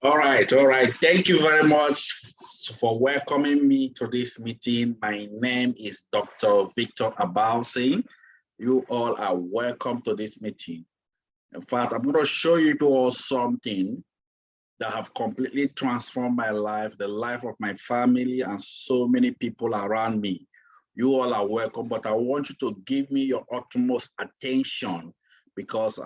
All right, all right. Thank you very much for welcoming me to this meeting. My name is Dr. Victor Abalsing. You all are welcome to this meeting. In fact, I'm going to show you all something that have completely transformed my life, the life of my family, and so many people around me. You all are welcome, but I want you to give me your utmost attention because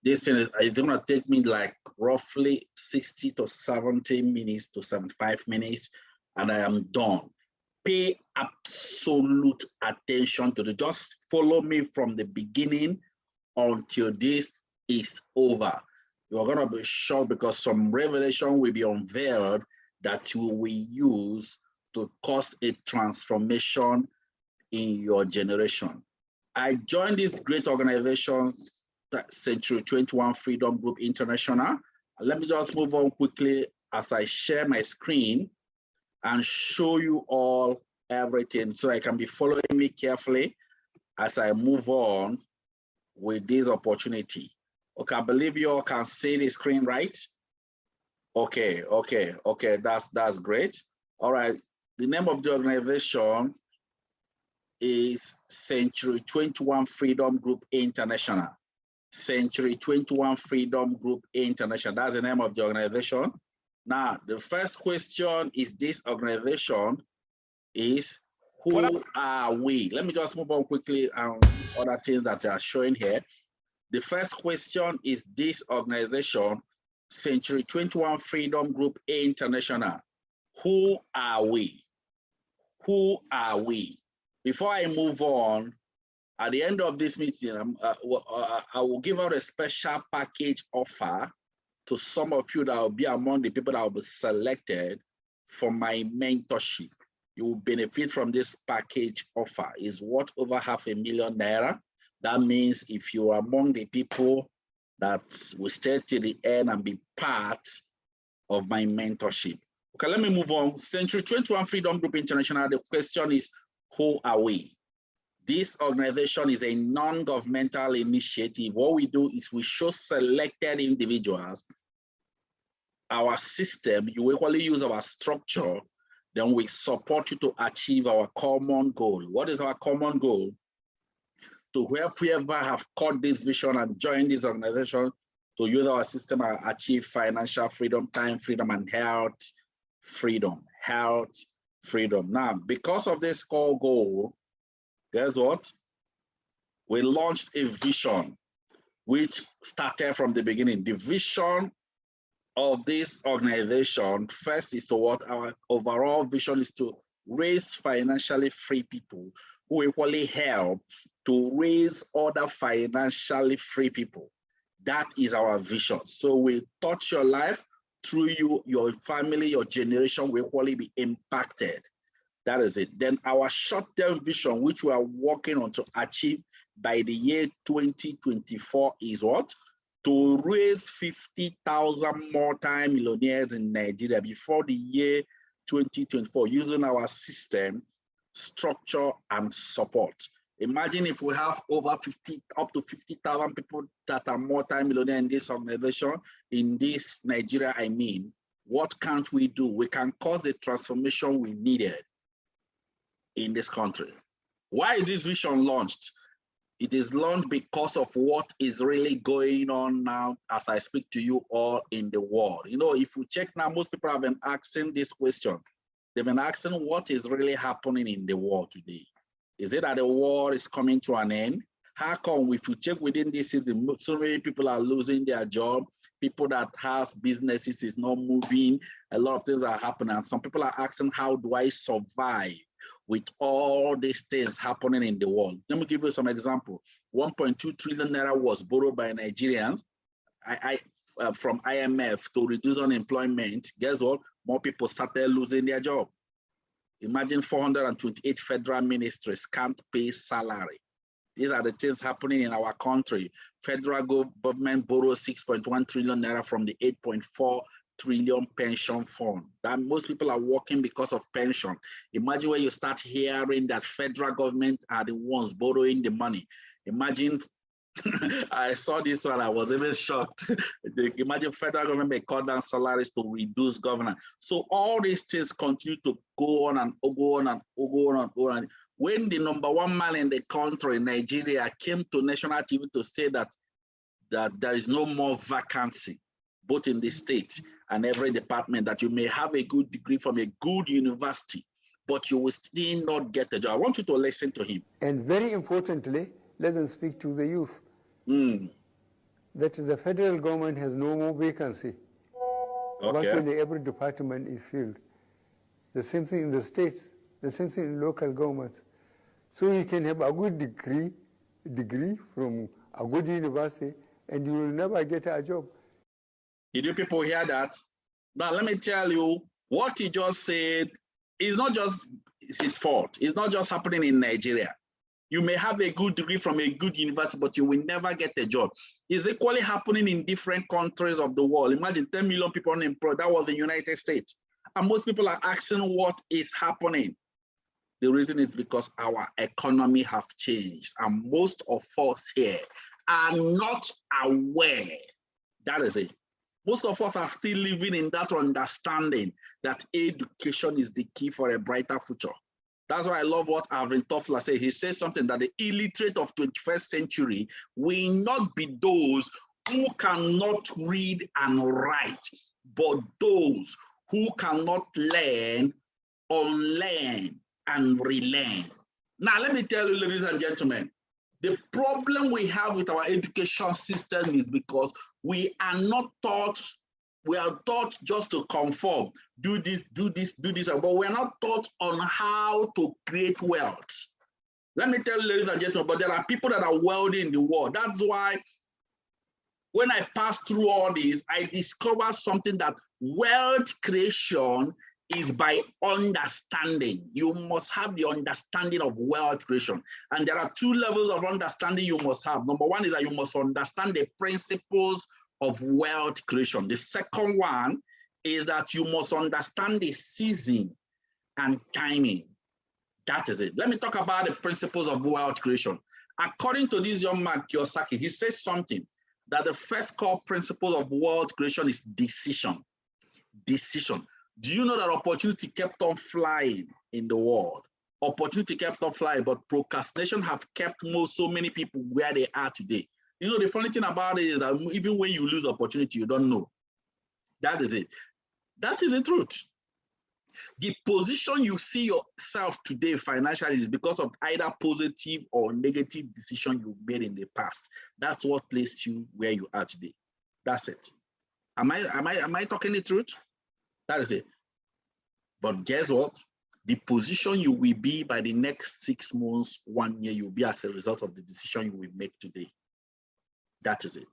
this thing is going to take me like roughly 60 to 70 minutes to 75 minutes, and I am done. Pay absolute attention to it. Just follow me from the beginning until this is over. You're going to be shocked because some revelation will be unveiled that you will use to cause a transformation in your generation. I joined this great organization, C21 Freedom Group International. Let me just move on quickly as I share my screen and show you all everything so I can be following me carefully as I move on with this opportunity. Okay, I believe you all can see the screen, right? Okay, that's great. All right, the name of the organization is C21 Freedom Group International. C21 Freedom Group International, that's the name of the organization. Now, the first question is this organization is, who are we? Let me just move on quickly on other things that are showing here. The first question is this organization, C21 Freedom Group International. Who are we? Who are we? Before I move on, at the end of this meeting, I will give out a special package offer to some of you that will be among the people that will be selected for my mentorship. You will benefit from this package offer. It's worth over $500,000. That means if you are among the people that will stay till the end and be part of my mentorship. Okay, let me move on. C21 Freedom Group International, the question is, who are we? This organization is a non-governmental initiative. What we do is we show selected individuals our system. You equally use our structure, then we support you to achieve our common goal. What is our common goal? To whoever have caught this vision and joined this organization to use our system and achieve financial freedom, time freedom, and health freedom. Health freedom. Now, because of this core goal, guess what? We launched a vision which started from the beginning. The vision of this organization, first is to what our overall vision is to raise financially free people who equally help to raise other financially free people. That is our vision. So we touch your life through you, your family, your generation will equally be impacted. That is it. Then our short-term vision, which we are working on to achieve by the year 2024 is what? To raise 50,000 more time millionaires in Nigeria before the year 2024 using our system, structure, and support. Imagine if we have over up to 50,000 people that are multi-millionaire in this organization, in this Nigeria, I mean, what can't we do? We can cause the transformation we needed in this country. Why is this vision launched? It is launched because of what is really going on now as I speak to you all in the world. You know, if you check now, most people have been asking this question. They've been asking what is really happening in the world today. Is it that the war is coming to an end? How come if you check within this season, so many people are losing their job, people that has businesses is not moving, a lot of things are happening. And some people are asking, how do I survive with all these things happening in the world? Let me give you some example. 1.2 trillion naira was borrowed by Nigerians from IMF to reduce unemployment. Guess what? More people started losing their job. Imagine 428 federal ministries can't pay salary. These are the things happening in our country. Federal government borrows 6.1 trillion naira from the 8.4 trillion pension fund. That most people are working because of pension. Imagine when you start hearing that federal government are the ones borrowing the money. Imagine I saw this one, I was even shocked. Imagine federal government may cut down salaries to reduce governance. So all these things continue to go on and go on and go on and go on. When the #1 man in the country, Nigeria, came to national TV to say that there is no more vacancy, both in the state and every department, that you may have a good degree from a good university, but you will still not get a job. I want you to listen to him. And very importantly, let them speak to the youth. That the federal government has no more vacancy. Okay. Virtually every department is filled. The same thing in the states, the same thing in local governments. So you can have a good degree from a good university, and you will never get a job. Did you people hear that? Now let me tell you, what he just said is not just his fault. It's not just happening in Nigeria. You may have a good degree from a good university, but you will never get a job. It's equally happening in different countries of the world. Imagine 10 million people unemployed. That was the United States. And most people are asking what is happening. The reason is because our economy have changed. And most of us here are not aware. That is it. Most of us are still living in that understanding that education is the key for a brighter future. That's why I love what Alvin Toffler said. He says something that the illiterate of 21st century will not be those who cannot read and write, but those who cannot learn, unlearn, and relearn. Now, let me tell you, ladies and gentlemen, the problem we have with our education system is because we are not taught. We are taught just to conform, do this, but we're not taught on how to create wealth. Let me tell you, ladies and gentlemen, but there are people that are wealthy in the world. That's why when I passed through all this, I discovered something, that wealth creation is by understanding. You must have the understanding of wealth creation. And there are 2 levels of understanding you must have. Number 1 is that you must understand the principles of wealth creation. The second one is that you must understand the season and timing. That is it. Let me talk about the principles of wealth creation. According to this young man, Kiyosaki, he says something, that the first core principle of wealth creation is decision. Decision. Do you know that opportunity kept on flying in the world? Opportunity kept on flying, but procrastination have kept so many people where they are today. You know, the funny thing about it is that even when you lose opportunity, you don't know. That is it. That is the truth. The position you see yourself today financially is because of either positive or negative decision you made in the past. That's what placed you where you are today. That's it. Am I talking the truth? That is it. But guess what? The position you will be by the next 6 months, 1 year, you'll be as a result of the decision you will make today. That is it.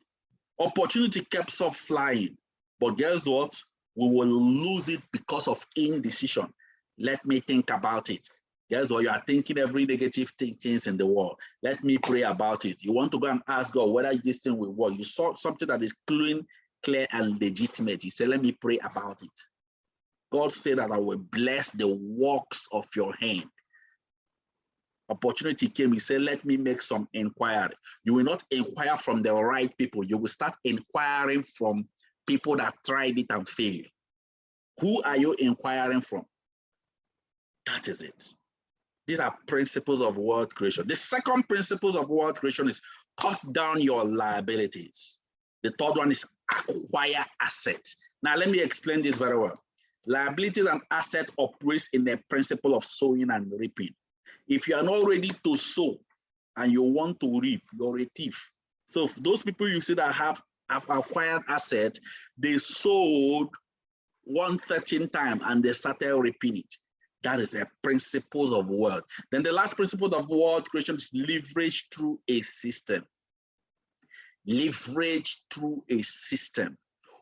Opportunity kept on flying, but guess what? We will lose it because of indecision. Let me think about it. Guess what? You are thinking every negative things in the world. Let me pray about it. You want to go and ask God whether this thing will work. You saw something that is clean, clear, and legitimate. You say, let me pray about it. God said that I will bless the works of your hand. Opportunity came, he said, let me make some inquiry. You will not inquire from the right people. You will start inquiring from people that tried it and failed. Who are you inquiring from? That is it. These are principles of wealth creation. The second principle of wealth creation is cut down your liabilities. The third one is acquire assets. Now, let me explain this very well. Liabilities and assets operate in the principle of sowing and reaping. If you are not ready to sow and you want to reap, you're a thief. So those people you see that have acquired assets, they sold 113 times and they started reaping it. That is the principles of wealth. Then the last principle of wealth creation is leverage through a system. Leverage through a system.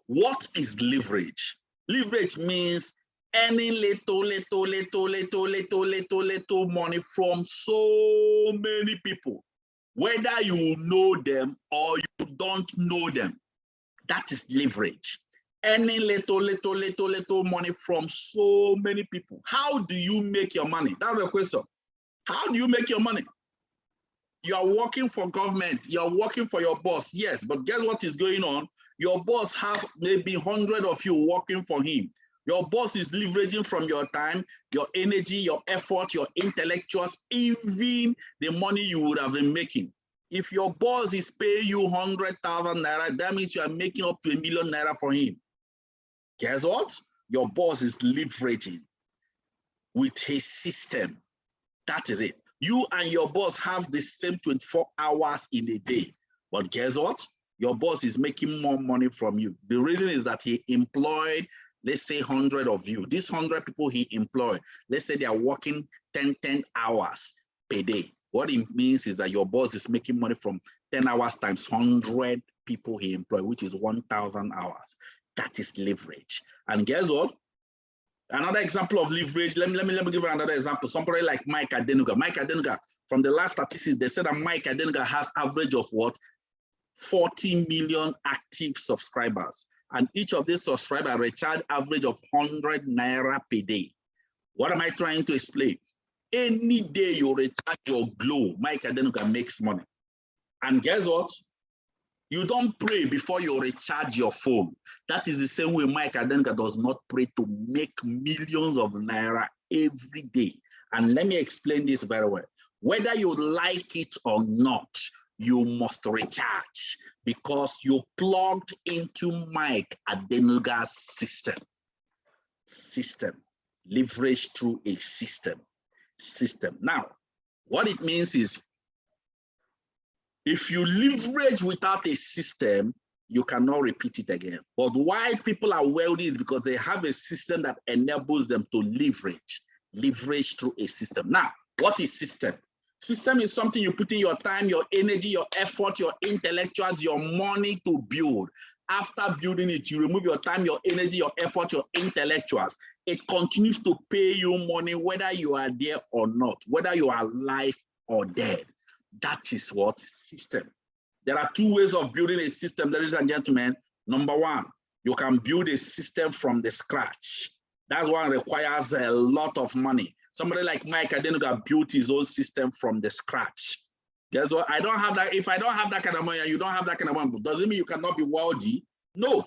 What is leverage? Leverage means any little money from so many people, whether you know them or you don't know them. That is leverage. Any little money from so many people. How do you make your money? That's the question. How do you make your money? You are working for government. You are working for your boss. Yes, but guess what is going on? Your boss has maybe 100 of you working for him. Your boss is leveraging from your time, your energy, your effort, your intellectuals, even the money you would have been making. If your boss is paying you 100,000 naira, that means you are making up to ₦1 million for him. Guess what? Your boss is leveraging with his system. That is it. You and your boss have the same 24 hours in a day. But guess what? Your boss is making more money from you. The reason is that he employed, let's say 100 of you. These 100 people he employed, let's say they are working 10 hours per day. What it means is that your boss is making money from 10 hours times 100 people he employed, which is 1,000 hours. That is leverage. And guess what? Another example of leverage, let me give you another example. Somebody like Mike Adenuga. Mike Adenuga, from the last statistics, they said that Mike Adenuga has average of what? 40 million active subscribers. And each of these subscribers recharge average of 100 naira per day. What am I trying to explain? Any day you recharge your Glow, Mike Adenuga makes money. And guess what? You don't pray before you recharge your phone. That is the same way Mike Adenuga does not pray to make millions of naira every day. And let me explain this very well. Whether you like it or not, you must recharge because you plugged into Mike Adenuga's system. Leverage through a system. Now, what it means is, if you leverage without a system, you cannot repeat it again. But why people are wealthy is because they have a system that enables them to leverage through a system. Now, what is system? System is something you put in your time, your energy, your effort, your intellectuals, your money to build. After building it, you remove your time, your energy, your effort, your intellectuals. It continues to pay you money whether you are there or not, whether you are alive or dead. That is what system. There are two ways of building a system, ladies and gentlemen. Number one, you can build a system from the scratch. That one requires a lot of money. Somebody like Mike Adenuga built his own system from the scratch. Guess what? I don't have that. If I don't have that kind of money and you don't have that kind of money, does it mean you cannot be wealthy? No.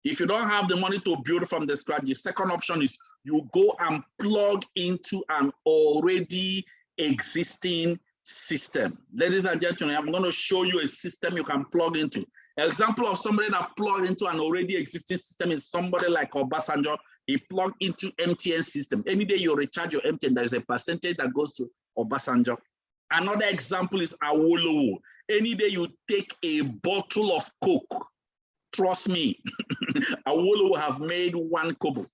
If you don't have the money to build from the scratch, the second option is you go and plug into an already existing system. Ladies and gentlemen, I'm going to show you a system you can plug into. An example of somebody that plugged into an already existing system is somebody like Obasanjo. He plugged into MTN system. Any day you recharge your MTN, there is a percentage that goes to Obasanjo. Another example is Awolowo. Any day you take a bottle of Coke, trust me, Awolowo have made 1 kobo.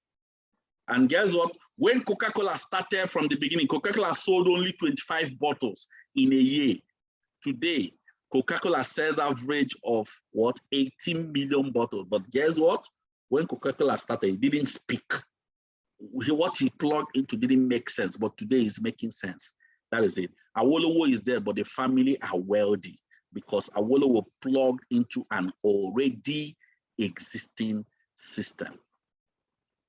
And guess what? When Coca-Cola started from the beginning, Coca-Cola sold only 25 bottles in a year. Today, Coca-Cola sells average of what? 18 million bottles. But guess what? When Coca-Cola started, it didn't speak. What he plugged into didn't make sense, but today is making sense. That is it. Awolowo is there, but the family are wealthy because Awolowo plugged into an already existing system.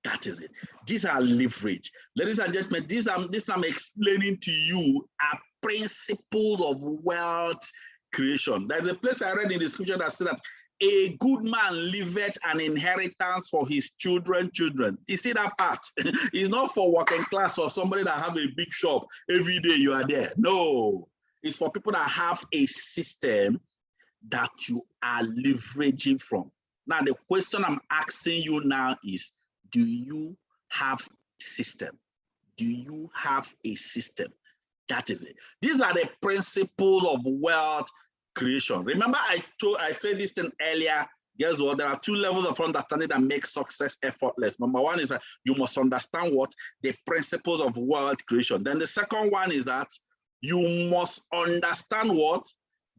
That is it. These are leverage. Ladies and gentlemen, this I'm explaining to you are principles of wealth creation. There's a place I read in the scripture that said that a good man leaveth an inheritance for his children. You see that part? It's not for working class or somebody that have a big shop. Every day you are there. No. It's for people that have a system that you are leveraging from. Now, the question I'm asking you now is, do you have a system? Do you have a system? That is it. These are the principles of wealth creation. Remember, I said this thing earlier. Guess what? There are 2 levels of understanding that make success effortless. Number one is that you must understand what? The principles of wealth creation. Then the second one is that you must understand what?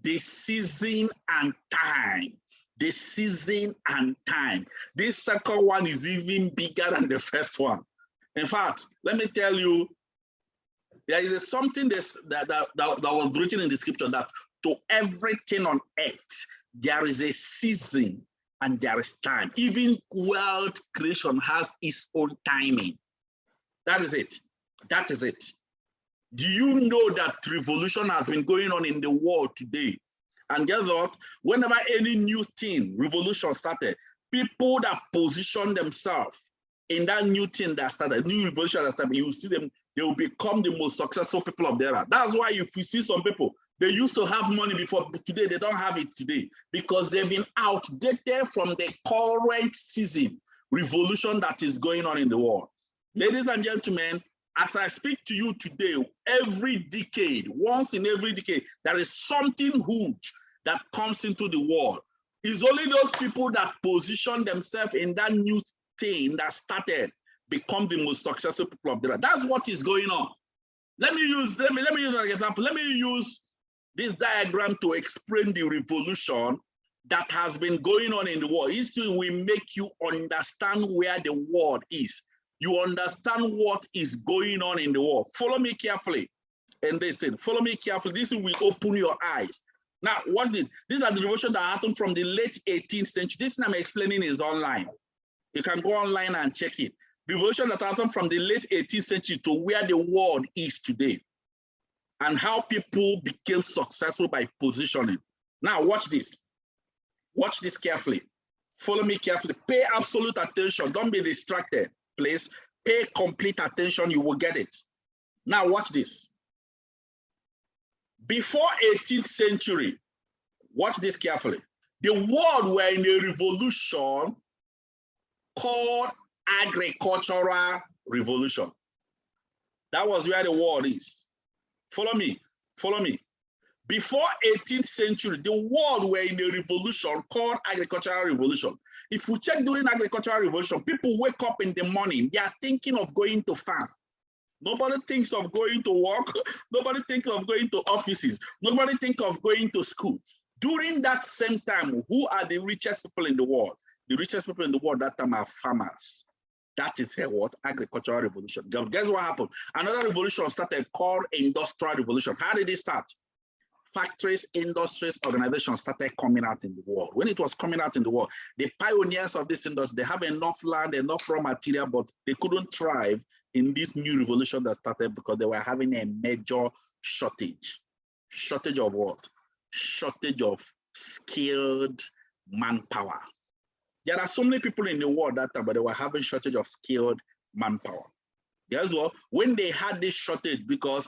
The season and time. The season and time. This second one is even bigger than the first one. In fact, let me tell you, there is something that was written in the scripture that to everything on earth, there is a season and there is time. Even wealth creation has its own timing. That is it. That is it. Do you know that revolution has been going on in the world today? And guess what? Whenever any new thing, revolution started, people that position themselves in that new thing that started, new revolution that started, you see them, they will become the most successful people of the era. That's why if you see some people, they used to have money before, but today they don't have it today because they've been outdated from the current season revolution that is going on in the world. Ladies and gentlemen, as I speak to you today, every decade, once in every decade, there is something huge that comes into the world. It's only those people that position themselves in that new thing that started become the most successful people of the era. That's what is going on. Let me use an example. Let me use this diagram to explain the revolution that has been going on in the world. History will make you understand where the world is. You understand what is going on in the world. Follow me carefully. And they said, follow me carefully. This will open your eyes. Now, watch this. These are the revolutions that happened from the late 18th century. This I'm explaining is online. You can go online and check it. Revolution that happened from the late 18th century to where the world is today. And how people became successful by positioning. Now, watch this. Watch this carefully. Follow me carefully. Pay absolute attention. Don't be distracted, please. Pay complete attention. You will get it. Now, watch this. Before 18th century, watch this carefully. The world were in a revolution called agricultural revolution. That was where the world is. Follow me, follow me. Before 18th century, the world were in a revolution called agricultural revolution. If we check during agricultural revolution, people wake up in the morning, they are thinking of going to farm. Nobody thinks of going to work. Nobody thinks of going to offices. Nobody thinks of going to school. During that same time, who are the richest people in the world? The richest people in the world that time are farmers. That is what? Agricultural revolution. Guess what happened? Another revolution started called industrial revolution. How did it start? Factories, industries, organizations started coming out in the world. When it was coming out in the world, the pioneers of this industry, they have enough land, enough raw material, but they couldn't thrive in this new revolution that started because they were having a major shortage. Shortage of what? Shortage of skilled manpower. There are so many people in the world that time, but they were having shortage of skilled manpower. Guess what? When they had this shortage, because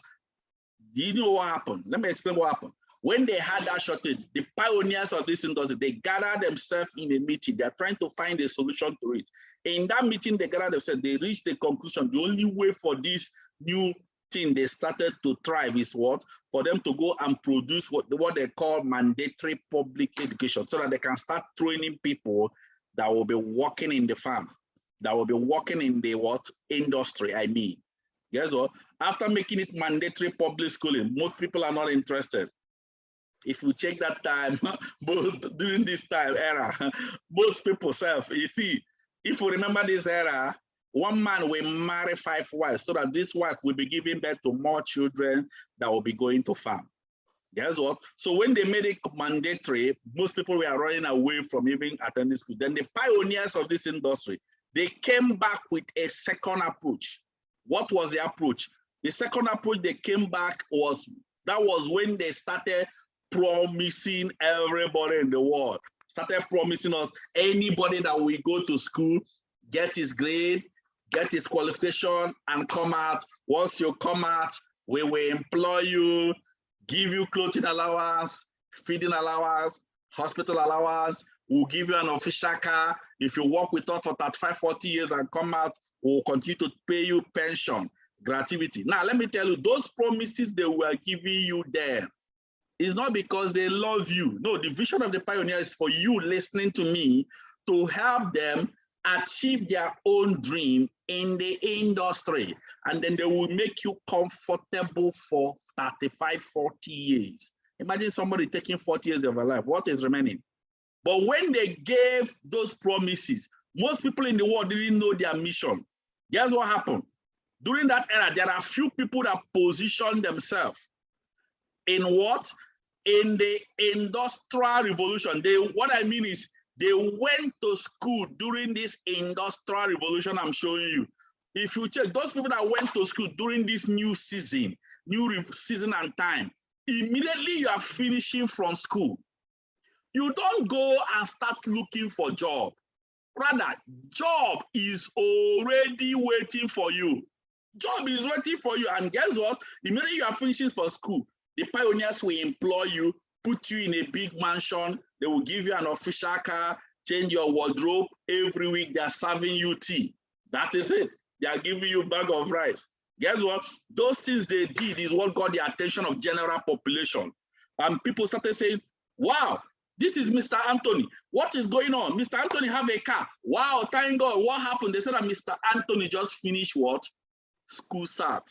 you know what happened? Let me explain what happened. When they had that shortage, the pioneers of this industry, they gathered themselves in a meeting. They're trying to find a solution to it. In that meeting, they gathered themselves, they reached the conclusion, the only way for this new thing they started to thrive is what? For them to go and produce what they call mandatory public education, so that they can start training people that will be working in the farm, that will be working in the what? Industry, I mean. Guess what? After making it mandatory public schooling, most people are not interested. If you check that time, during this time era, most people if you remember this era, one man will marry 5 wives so that this wife will be giving birth to more children that will be going to farm. Guess what? So when they made it mandatory, most people were running away from even attending school. Then the pioneers of this industry, they came back with a second approach. What was the approach? The second approach they came back was when they started promising everybody in the world, started promising us anybody that will go to school, get his grade, get his qualification, and come out. Once you come out, we will employ you, give you clothing allowance, feeding allowance, hospital allowance. We'll give you an official car. If you work with us for 35, 40 years and come out, we'll continue to pay you pension, gratuity. Now, let me tell you, those promises they were giving you there, it's not because they love you. No, the vision of the pioneer is for you listening to me to help them achieve their own dream in the industry. And then they will make you comfortable for 35, 40 years. Imagine somebody taking 40 years of their life. What is remaining? But when they gave those promises, most people in the world didn't know their mission. Guess what happened? During that era, there are few people that positioned themselves in what? In the industrial revolution. What I mean is they went to school during this industrial revolution I'm showing you. If you check those people that went to school during this new season, new season and time, immediately you are finishing from school, you don't go and start looking for job. Rather, job is already waiting for you. Job is waiting for you. And guess what? Immediately you are finishing for school, the pioneers will employ you, put you in a big mansion. They will give you an official car, change your wardrobe. Every week they are serving you tea. That is it. They are giving you a bag of rice. Guess what? Those things they did is what got the attention of general population. And people started saying, wow, this is Mr. Anthony. What is going on? Mr. Anthony have a car. Wow, thank God. What happened? They said that Mr. Anthony just finished what? School SAT.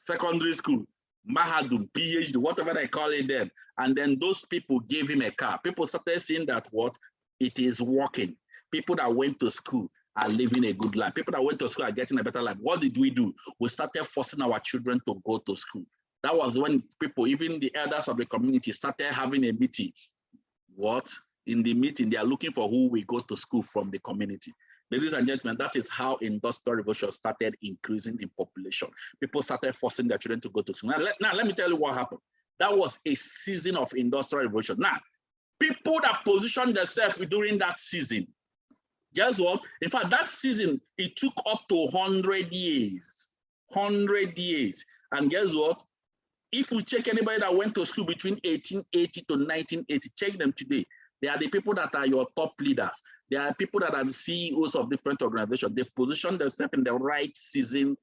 Secondary school. Mahadum, PhD, whatever they call it then. And then those people gave him a car. People started saying that what? It is working. People that went to school are living a good life. People that went to school are getting a better life. What did we do? We started forcing our children to go to school. That was when people, even the elders of the community, started having a meeting. What? In the meeting, they are looking for who will go to school from the community. Ladies and gentlemen, that is how industrial revolution started increasing in population. People started forcing their children to go to school. Now let me tell you what happened. That was a season of industrial revolution. Now, people that positioned themselves during that season, guess what? In fact, that season, it took up to 100 years. 100 years. And guess what? If we check anybody that went to school between 1880 to 1980, check them today. They are the people that are your top leaders. They are people that are the CEOs of different organizations. They position themselves in the right season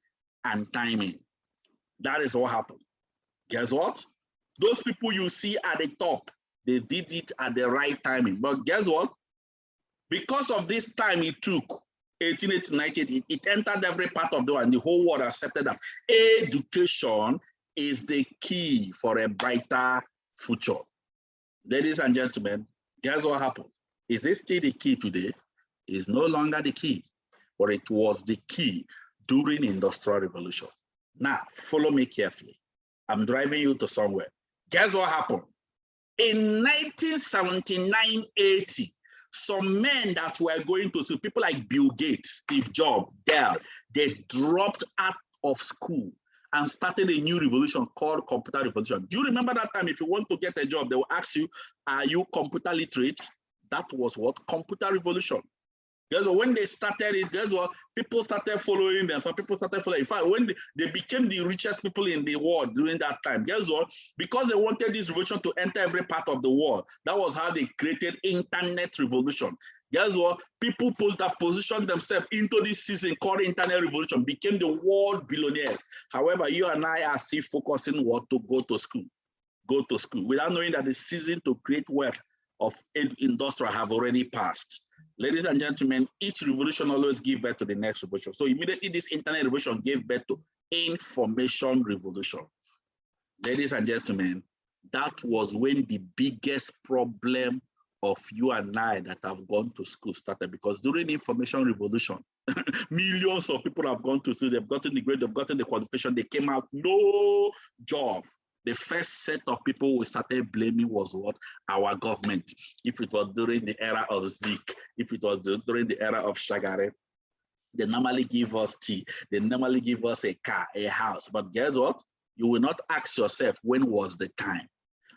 and timing. That is what happened. Guess what? Those people you see at the top, they did it at the right timing. But guess what? Because of this time it took, 1880 to 1980, it entered every part of the world, and the whole world accepted that education is the key for a brighter future. Ladies and gentlemen, guess what happened? Is it still the key today? It's no longer the key, but it was the key during the Industrial Revolution. Now, follow me carefully. I'm driving you to somewhere. Guess what happened? In 1979-80, some men that were going to school, people like Bill Gates, Steve Jobs, Dell, they dropped out of school and started a new revolution called computer revolution. Do you remember that time? If you want to get a job, they will ask you, are you computer literate? That was what? Computer revolution. Guess what? When they started it, guess what? People started following them. Some people started following. In fact, when they became the richest people in the world during that time, guess what? Because they wanted this revolution to enter every part of the world. That was how they created internet revolution. Guess what? People that positioned themselves into this season called internet revolution became the world billionaires. However, you and I are still focusing what? To go to school. Go to school without knowing that the season to create wealth of industrial have already passed. Ladies and gentlemen, each revolution always gives birth to the next revolution. So immediately this internet revolution gave birth to information revolution. Ladies and gentlemen, that was when the biggest problem of you and I that have gone to school started, because during the information revolution, millions of people have gone to school, they've gotten the grade, they've gotten the qualification, they came out, no job. The first set of people we started blaming was what? Our government. If it was during the era of Zeke, if it was during the era of Shagare, they normally give us tea, they normally give us a car, a house. But guess what? You will not ask yourself, when was the time?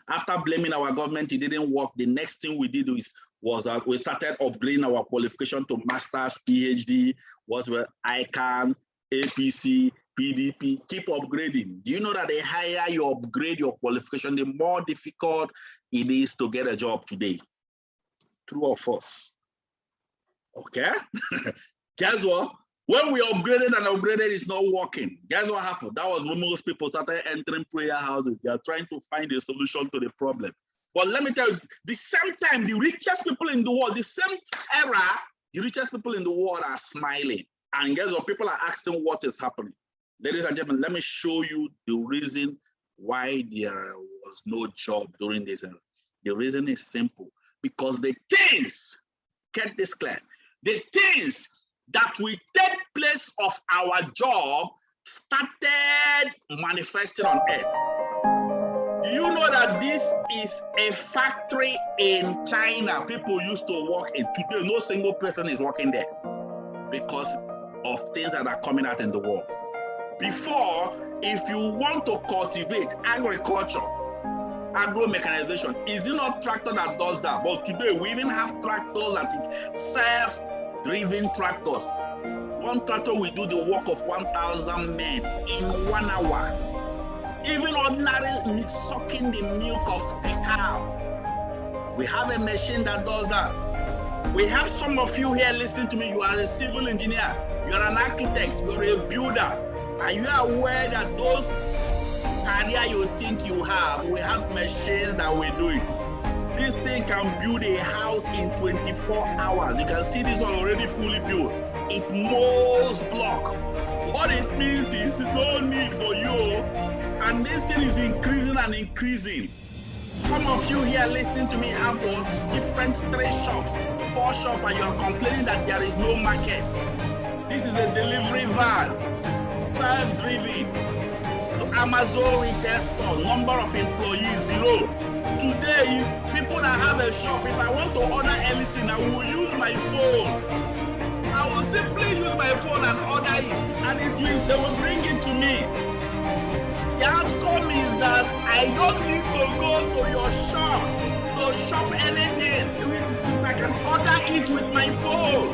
After blaming our government, it didn't work. The next thing we did was that we started upgrading our qualification to master's, PhD, was where ICANN, APC, PDP, keep upgrading. Do you know that the higher you upgrade your qualification, the more difficult it is to get a job today? True or false? Okay. Guess what? When we upgraded and upgraded, it's not working. Guess what happened? That was when most people started entering prayer houses. They are trying to find a solution to the problem. But let me tell you, the same time, the richest people in the world, the same era, the richest people in the world are smiling. And guess what? People are asking what is happening. Ladies and gentlemen, let me show you the reason why there was no job during this era. The reason is simple. Because the things, get this clear, the things that will take place of our job started manifesting on earth. Do you know that this is a factory in China people used to work in? Today, no single person is working there because of things that are coming out in the world. Before, if you want to cultivate agriculture, agro mechanization, is it not tractor that does that? But today we even have tractors that is self-driven tractors. One tractor will do the work of 1,000 men in 1 hour. Even ordinary sucking the milk of a cow, we have a machine that does that. We have some of you here listening to me. You are a civil engineer, you are an architect, you are a builder. Are you aware that those career you think you have, we have machines that will do it? This thing can build a house in 24 hours. You can see this one already fully built. It molds block. What it means is no need for you, and this thing is increasing and increasing. Some of you here listening to me have what? Different 3 shops, 4 shops, and you're complaining that there is no market. This is a delivery van, self-driven. Amazon retail store, number of employees 0. Today, people that have a shop, if I want to order anything, I will use my phone. I will simply use my phone and order it, and they will bring it to me. The outcome is that I don't need to go to your shop to shop anything, since I can order it with my phone.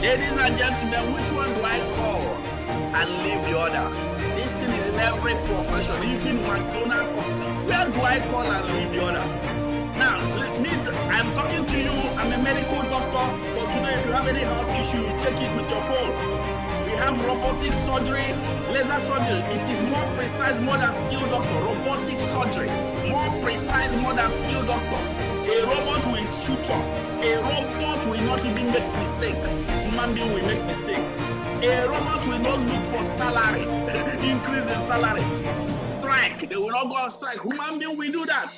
Ladies and gentlemen, which one do I call and leave the order? This thing is in every profession, even McDonald's. Where do I call and leave the order? Now, I'm talking to you, I'm a medical doctor, but today if you have any health issue, you check it with your phone. We have robotic surgery, laser surgery. It is more precise, more than skilled doctor. Robotic surgery, more precise, more than skilled doctor. A robot will suture. A robot will not even make mistake. Human being will make mistake. A robot will not look for salary, increase in salary. Strike, they will not go on strike. Human being will do that.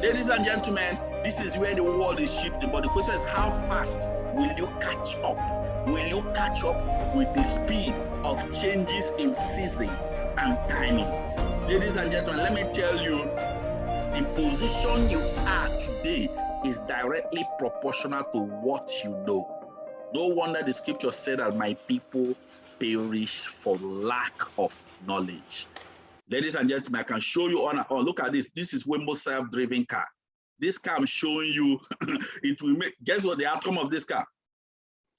Ladies and gentlemen, this is where the world is shifting. But the question is, how fast will you catch up? Will you catch up with the speed of changes in season and timing? Ladies and gentlemen, let me tell you, the position you are today is directly proportional to what you know. No wonder the scripture said that my people perish for lack of knowledge. Ladies and gentlemen, I can show you on. Oh, look at this. This is Waymo self-driven car. This car I'm showing you, it will make. Guess what the outcome of this car?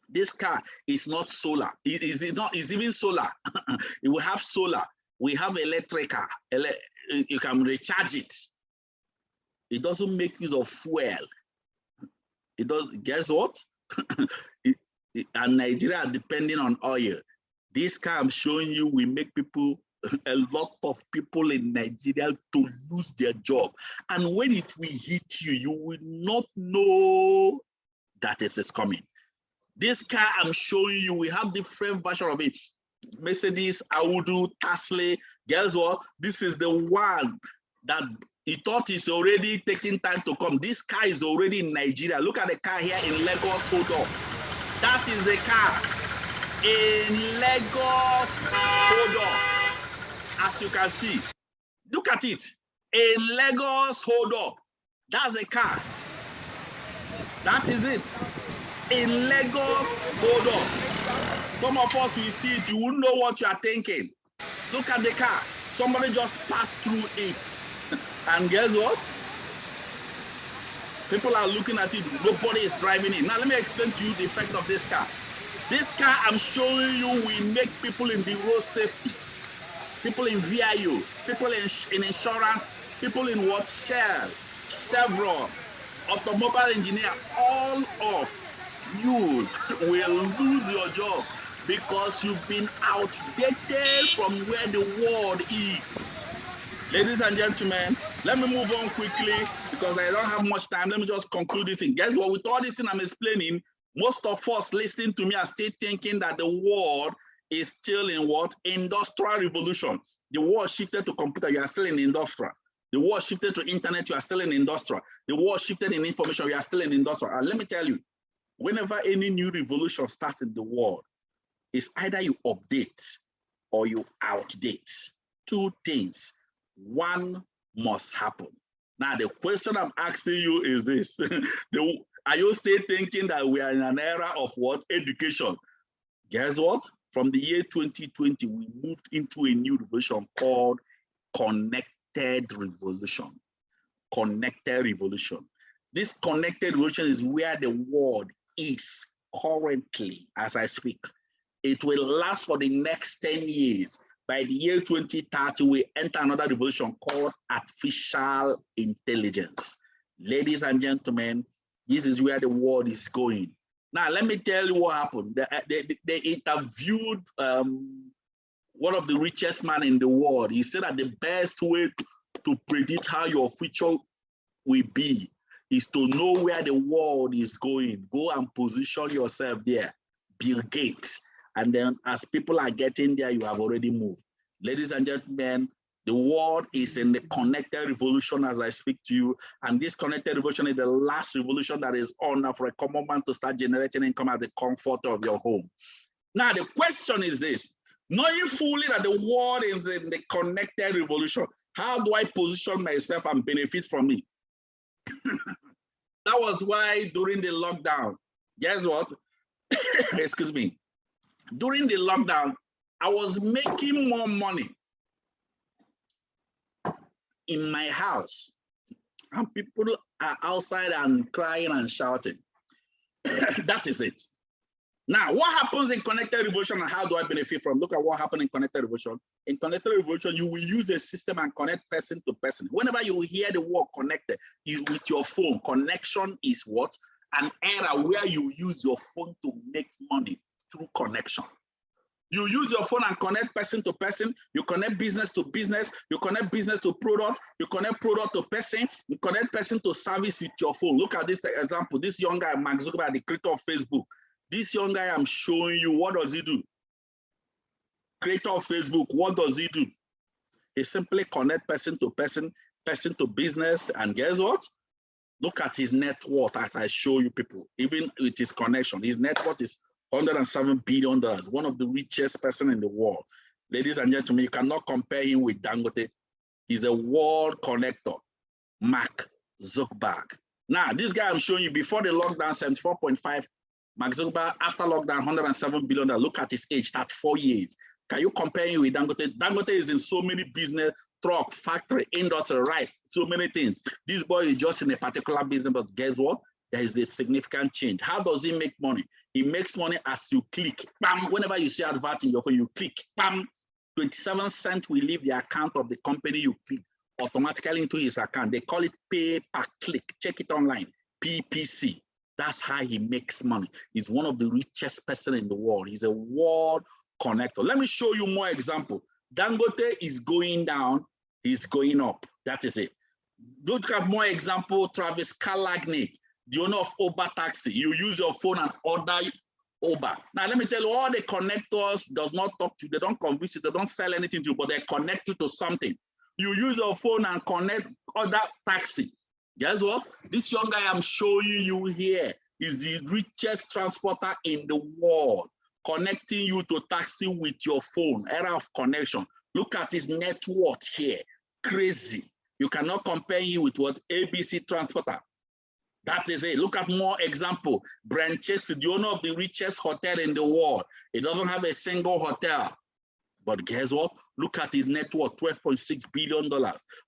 This car is not solar. It's even solar. It will have solar. We have electric car. You can recharge it. It doesn't make use of fuel. It does. Guess what? And Nigeria are depending on oil. This car I'm showing you will make people. A lot of people in Nigeria to lose their job, and when it will hit you, you will not know that it is coming. This car I'm showing you, we have different versions of it. Mercedes, Audi, Tesla. Guess what? This is the one that he thought is already taking time to come. This car is already in Nigeria. Look at the car here in Lagos. Hold up. That is the car in Lagos. Hold up. As you can see, look at it. In Lagos, hold up. That's a car. That is it. In Lagos, hold up. Some of us will see it, you wouldn't know what you are thinking. Look at the car. Somebody just passed through it. And guess what? People are looking at it. Nobody is driving it. Now let me explain to you the effect of this car. This car I'm showing you will make people in the road safety. People in VIU, people in insurance, people in what? Shell, Chevron, automobile engineer, all of you will lose your job because you've been outdated from where the world is. Ladies and gentlemen, let me move on quickly because I don't have much time. Let me just conclude this thing. Guess what? With all this thing I'm explaining, most of us listening to me are still thinking that the world is still in what? Industrial revolution. The world shifted to computer, you are still in industrial. The world shifted to internet, you are still in industrial. The world shifted in information, you are still in industrial. And let me tell you, whenever any new revolution starts in the world, it's either you update or you outdate. Two things. One must happen. Now, the question I'm asking you is this. Are you still thinking that we are in an era of what? Education. Guess what? From the year 2020, we moved into a new revolution called connected revolution. Connected revolution. This connected revolution is where the world is currently as I speak. It will last for the next 10 years. By the year 2030, we enter another revolution called artificial intelligence. Ladies and gentlemen, this is where the world is going. Now, let me tell you what happened. They interviewed one of the richest men in the world. He said that the best way to predict how your future will be is to know where the world is going. Go and position yourself there. Bill Gates. And then as people are getting there, you have already moved. Ladies and gentlemen, the world is in the connected revolution as I speak to you. And this connected revolution is the last revolution that is on now for a common man to start generating income at the comfort of your home. Now, the question is this. Knowing fully that the world is in the connected revolution, how do I position myself and benefit from it? That was why during the lockdown, guess what? Excuse me. During the lockdown, I was making more money in my house, and people are outside and crying and shouting. That is it. Now, what happens in connected revolution and how do I benefit from? Look at what happened in connected revolution. In connected revolution, you will use a system and connect person to person. Whenever you hear the word connected, is with your phone. Connection is what? An era where you use your phone to make money through connection. You use your phone and connect person to person. You connect business to business. You connect business to product. You connect product to person. You connect person to service with your phone. Look at this example. This young guy, Mark Zuckerberg, the creator of Facebook. This young guy I'm showing you, what does he do? Creator of Facebook, what does he do? He simply connect person to person, person to business. And guess what? Look at his net worth as I show you people. Even with his connection, his net worth is $107 billion, one of the richest person in the world. Ladies and gentlemen, you cannot compare him with Dangote. He's a world connector, Mark Zuckerberg. Now, this guy I'm showing you before the lockdown, 74.5, Mark Zuckerberg, after lockdown, $107 billion. Look at his age, that 4 years. Can you compare him with Dangote? Dangote is in so many business, truck, factory, industry, rice, so many things. This boy is just in a particular business, but guess what? There is a significant change. How does he make money? He makes money as you click. Bam! Whenever you see advert in your phone, you click. Bam! 27 cents will leave the account of the company you click automatically into his account. They call it pay per click. Check it online. PPC. That's how he makes money. He's one of the richest person in the world. He's a world connector. Let me show you more example. Dangote is going down. He's going up. That is it. Look at more example. Travis Kalanick, the owner of Uber Taxi. You use your phone and order Uber. Now, let me tell you, all the connectors does not talk to you. They don't convince you. They don't sell anything to you, but they connect you to something. You use your phone and connect other taxi. Guess what? This young guy I'm showing you here is the richest transporter in the world, connecting you to taxi with your phone. Era of connection. Look at his net worth here. Crazy. You cannot compare him with what? ABC Transporter. That is it. Look at more example. Brent Chase, the owner of the richest hotel in the world. He doesn't have a single hotel. But guess what? Look at his net worth, $12.6 billion.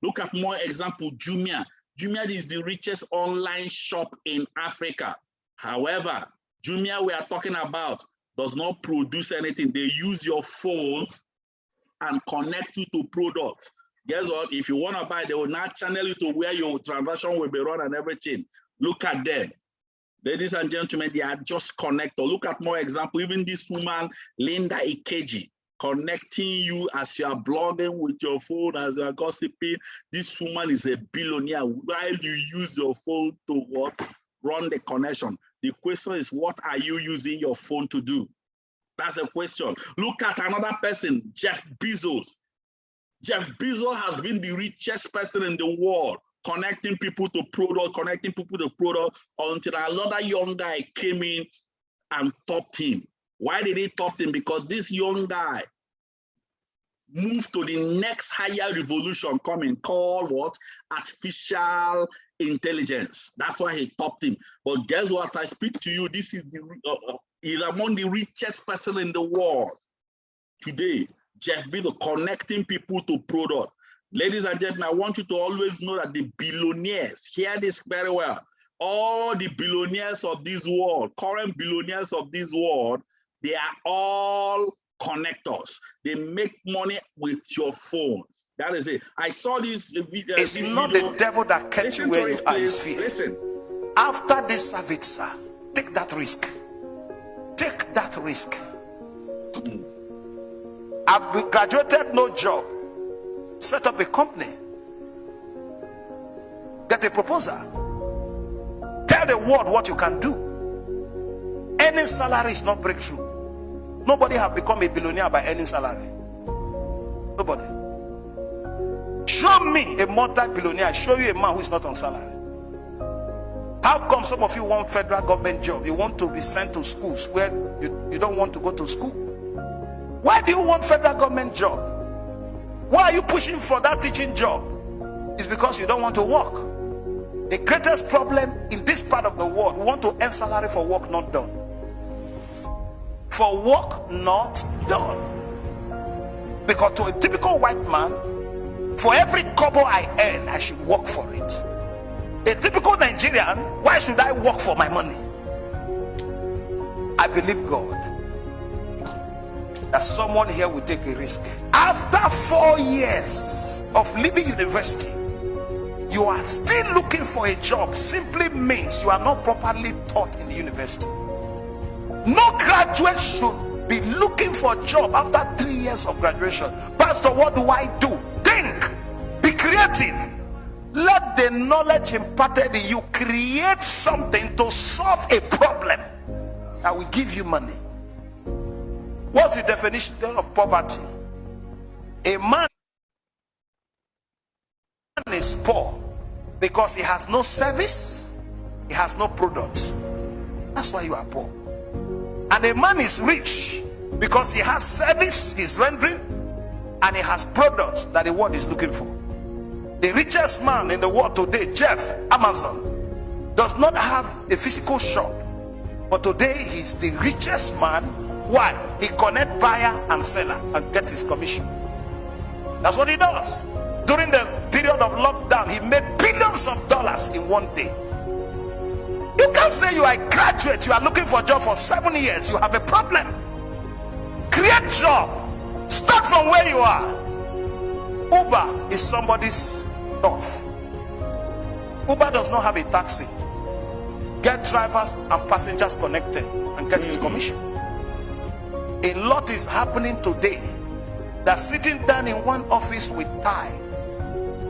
Look at more example, Jumia. Jumia is the richest online shop in Africa. However, Jumia we are talking about does not produce anything. They use your phone and connect you to products. Guess what? If you want to buy, they will now channel you to where your transaction will be run and everything. Look at them. Ladies and gentlemen, they are just connected. Look at more example. Even this woman, Linda Ikeji, connecting you as you are blogging with your phone, as you are gossiping. This woman is a billionaire while you use your phone to what? Run the connection. The question is, what are you using your phone to do? That's a question. Look at another person, Jeff Bezos. Jeff Bezos has been the richest person in the world, connecting people to product, until another young guy came in and topped him. Why did he top him? Because this young guy moved to the next higher revolution coming, called what? Artificial intelligence. That's why he topped him. But guess what? I speak to you. This is he's among the richest person in the world. today, Jeff Bezos connecting people to product. Ladies and gentlemen, I want you to always know that the billionaires, hear this very well, all the billionaires of this world, current billionaires of this world, they are all connectors. They make money with your phone. That is it. I saw this video. It's not the devil that kept you where you are, it's fear. Listen. After this service, sir, take that risk. Take that risk. I've graduated, no job. Set up a company. Get a proposal. Tell the world what you can do. Earning salary is not breakthrough. Nobody have become a billionaire by earning salary. Nobody. Show me a multi-billionaire. Show you a man who is not on salary. How come some of you want federal government job? You want to be sent to schools where you don't want to go to school. Why do you want federal government job? Why are you pushing for that teaching job? It's because you don't want to work. The greatest problem in this part of the world, we want to earn salary for work not done. For work not done. Because to a typical white man, for every kobo I earn, I should work for it. A typical Nigerian, why should I work for my money? I believe God that someone here will take a risk. After 4 years of leaving university, you are still looking for a job, simply means you are not properly taught in the university. No graduate should be looking for a job after 3 years of graduation. Pastor, what do I do? Think. Be creative. Let the knowledge imparted in you create something to solve a problem that will give you money. What's the definition of poverty? A man is poor because he has no service, he has no product. That's why you are poor. And a man is rich because he has service he's rendering and he has products that the world is looking for. The richest man in the world today, Jeff, Amazon, does not have a physical shop, but today he's the richest man. Why? He connects buyer and seller and gets his commission. That's what he does. During the period of lockdown, he made billions of dollars in one day. You can't say you are a graduate, you are looking for a job for 7 years, you have a problem. Create job. Start from where you are. Uber is somebody's stuff. Uber does not have a taxi. Get drivers and passengers connected and get his commission. A lot is happening today that sitting down in one office with tie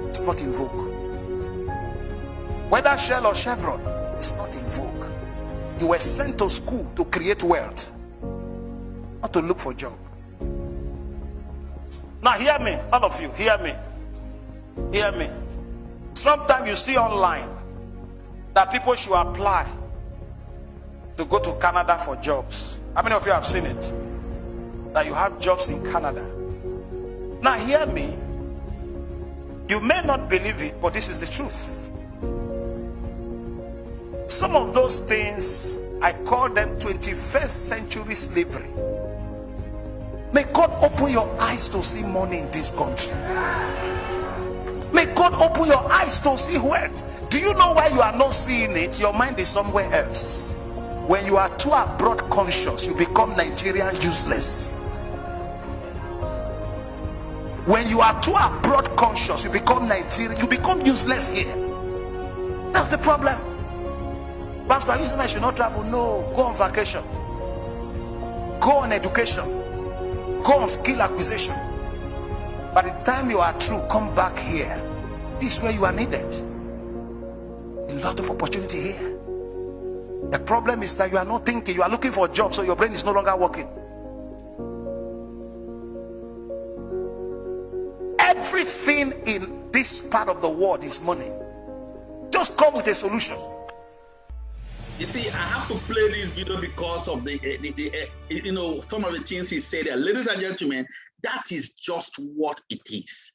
is not in vogue. Whether Shell or Chevron is not in vogue. You were sent to school to create wealth, not to look for a job. Now hear me, all of you, hear me. Hear me. Sometimes you see online that people should apply to go to Canada for jobs. How many of you have seen it? That you have jobs in Canada. Now hear me. You may not believe it, but this is the truth. Some of those things, I call them 21st century slavery. May God open your eyes to see money in this country. May God open your eyes to see wealth. Do you know why you are not seeing it? Your mind is somewhere else. When you are too abroad conscious, you become Nigerian useless. When you are too abroad conscious, you become Nigerian, you become useless here. That's the problem. Pastor, are you saying I should not travel? No, go on vacation. Go on education. Go on skill acquisition. By the time you are through, come back here. This is where you are needed. A lot of opportunity here. The problem is that you are not thinking. You are looking for a job, so your brain is no longer working. Everything in this part of the world is money. Just come with a solution. You see, I have to play this video because of the some of the things he said there. Ladies and gentlemen, that is just what it is.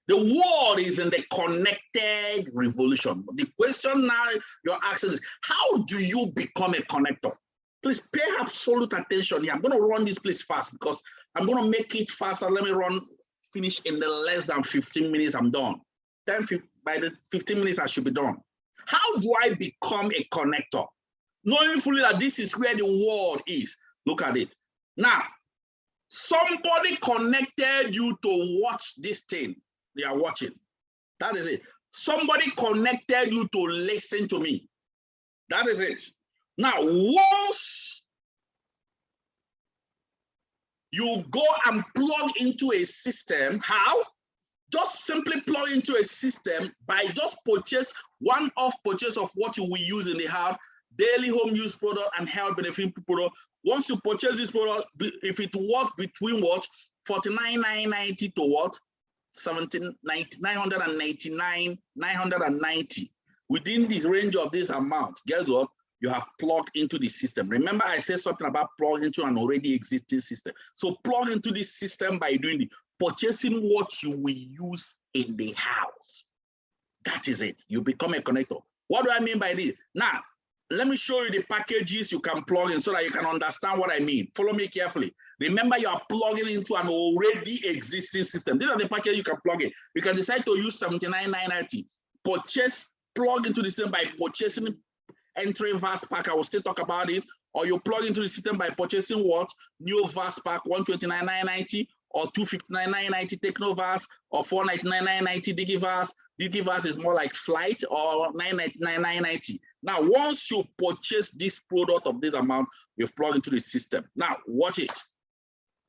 The world is in the connected revolution. The question now you're asking is, how do you become a connector? Please pay absolute attention here. I'm going to run this place fast because I'm going to make it faster. Let me finish in the less than 15 minutes. I'm done. By the 15 minutes, I should be done. How do I become a connector? Knowing fully that this is where the world is. Look at it. Now, somebody connected you to watch this thing they are watching. That is it. Somebody connected you to listen to me. That is it. Now, once you go and plug into a system, how? Just simply plug into a system by just one-off purchase of what you will use in the house, daily home use product and health benefit product. Once you purchase this product, if it works between what? 49,990 to what? 990. Within this range of this amount, guess what? You have plugged into the system. Remember, I said something about plug into an already existing system. So plug into this system by doing the purchasing what you will use in the house. That is it. You become a connector. What do I mean by this? Now, let me show you the packages you can plug in so that you can understand what I mean. Follow me carefully. Remember, you are plugging into an already existing system. These are the packages you can plug in. You can decide to use 79,990. Plug into the system by purchasing entry vast pack. I will still talk about this. Or you plug into the system by purchasing what? New vast pack 129,990 or 259,990 Technovast or 499,990 Digivast. Digivast is more like Flight or 999,990. Now, once you purchase this product of this amount, you've plugged into the system. Now, watch it.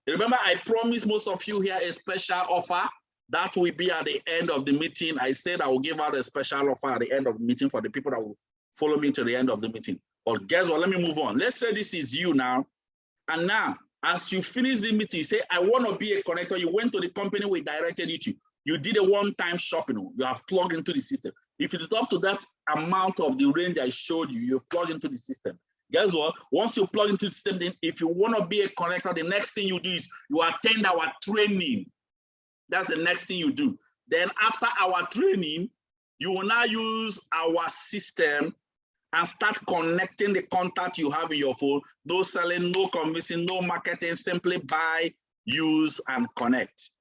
Remember, I promised most of you here a special offer. That will be at the end of the meeting. I said I will give out a special offer at the end of the meeting for the people that will follow me to the end of the meeting. But guess what? Let me move on. Let's say this is you now. And now, as you finish the meeting, you say, I want to be a connector. You went to the company we directed you to. You did a one-time shopping. You have plugged into the system. If it is up to that amount of the range I showed you, you've plugged into the system. Guess what? Once you plug into the system, then if you want to be a connector, the next thing you do is you attend our training. That's the next thing you do. Then after our training, you will now use our system and start connecting the contact you have in your phone. No selling, no convincing, no marketing, simply buy, use, and connect.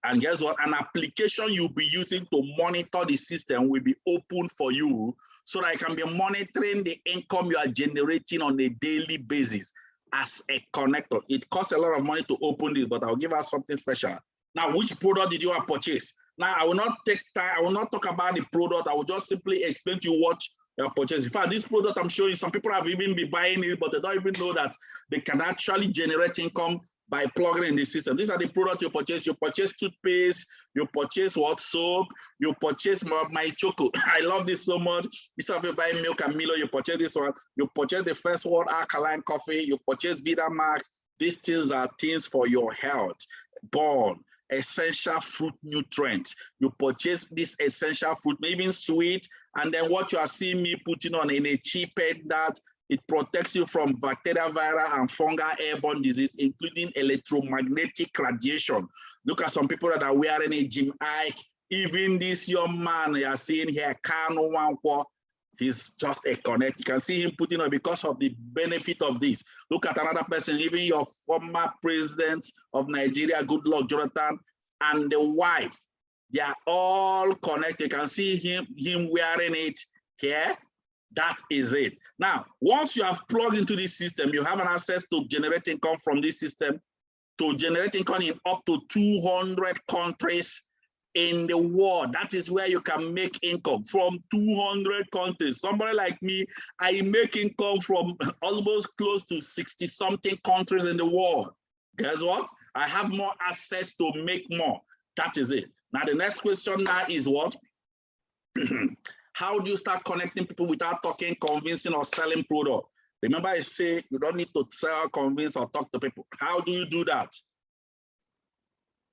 And guess what? An application you'll be using to monitor the system will be open for you so that I can be monitoring the income you are generating on a daily basis as a connector. It costs a lot of money to open this, but I'll give us something special. Now, which product did you have purchased? Now, I will not take time. I will not talk about the product. I will just simply explain to you what you have purchased. In fact, this product I'm showing, some people have even been buying it, but they don't even know that they can actually generate income by plugging in the system. These are the products you purchase. You purchase toothpaste, you purchase what? Soap, you purchase my choco. I love this so much. Instead of you buying milk and Milo, you purchase this one. You purchase the First World Alkaline Coffee, you purchase Vitamax. These things are things for your health. Born, essential fruit nutrients. You purchase this essential fruit, maybe sweet, and then what you are seeing me putting on in a cheap that it protects you from bacterial, viral, and fungal airborne disease, including electromagnetic radiation. Look at some people that are wearing a Jim Ike. Even this young man you are seeing here, Kano Wankwo, he's just a connect. You can see him putting on because of the benefit of this. Look at another person, even your former president of Nigeria, Goodluck Jonathan, and the wife. They are all connected. You can see him wearing it here. That is it. Now, once you have plugged into this system, you have an access to generate income from this system, to generate income in up to 200 countries in the world. That is where you can make income from 200 countries. Somebody like me, I make income from almost close to 60-something countries in the world. Guess what? I have more access to make more. That is it. Now, the next question now is what? How do you start connecting people without talking, convincing, or selling product? Remember, I say you don't need to sell, convince, or talk to people. How do you do that?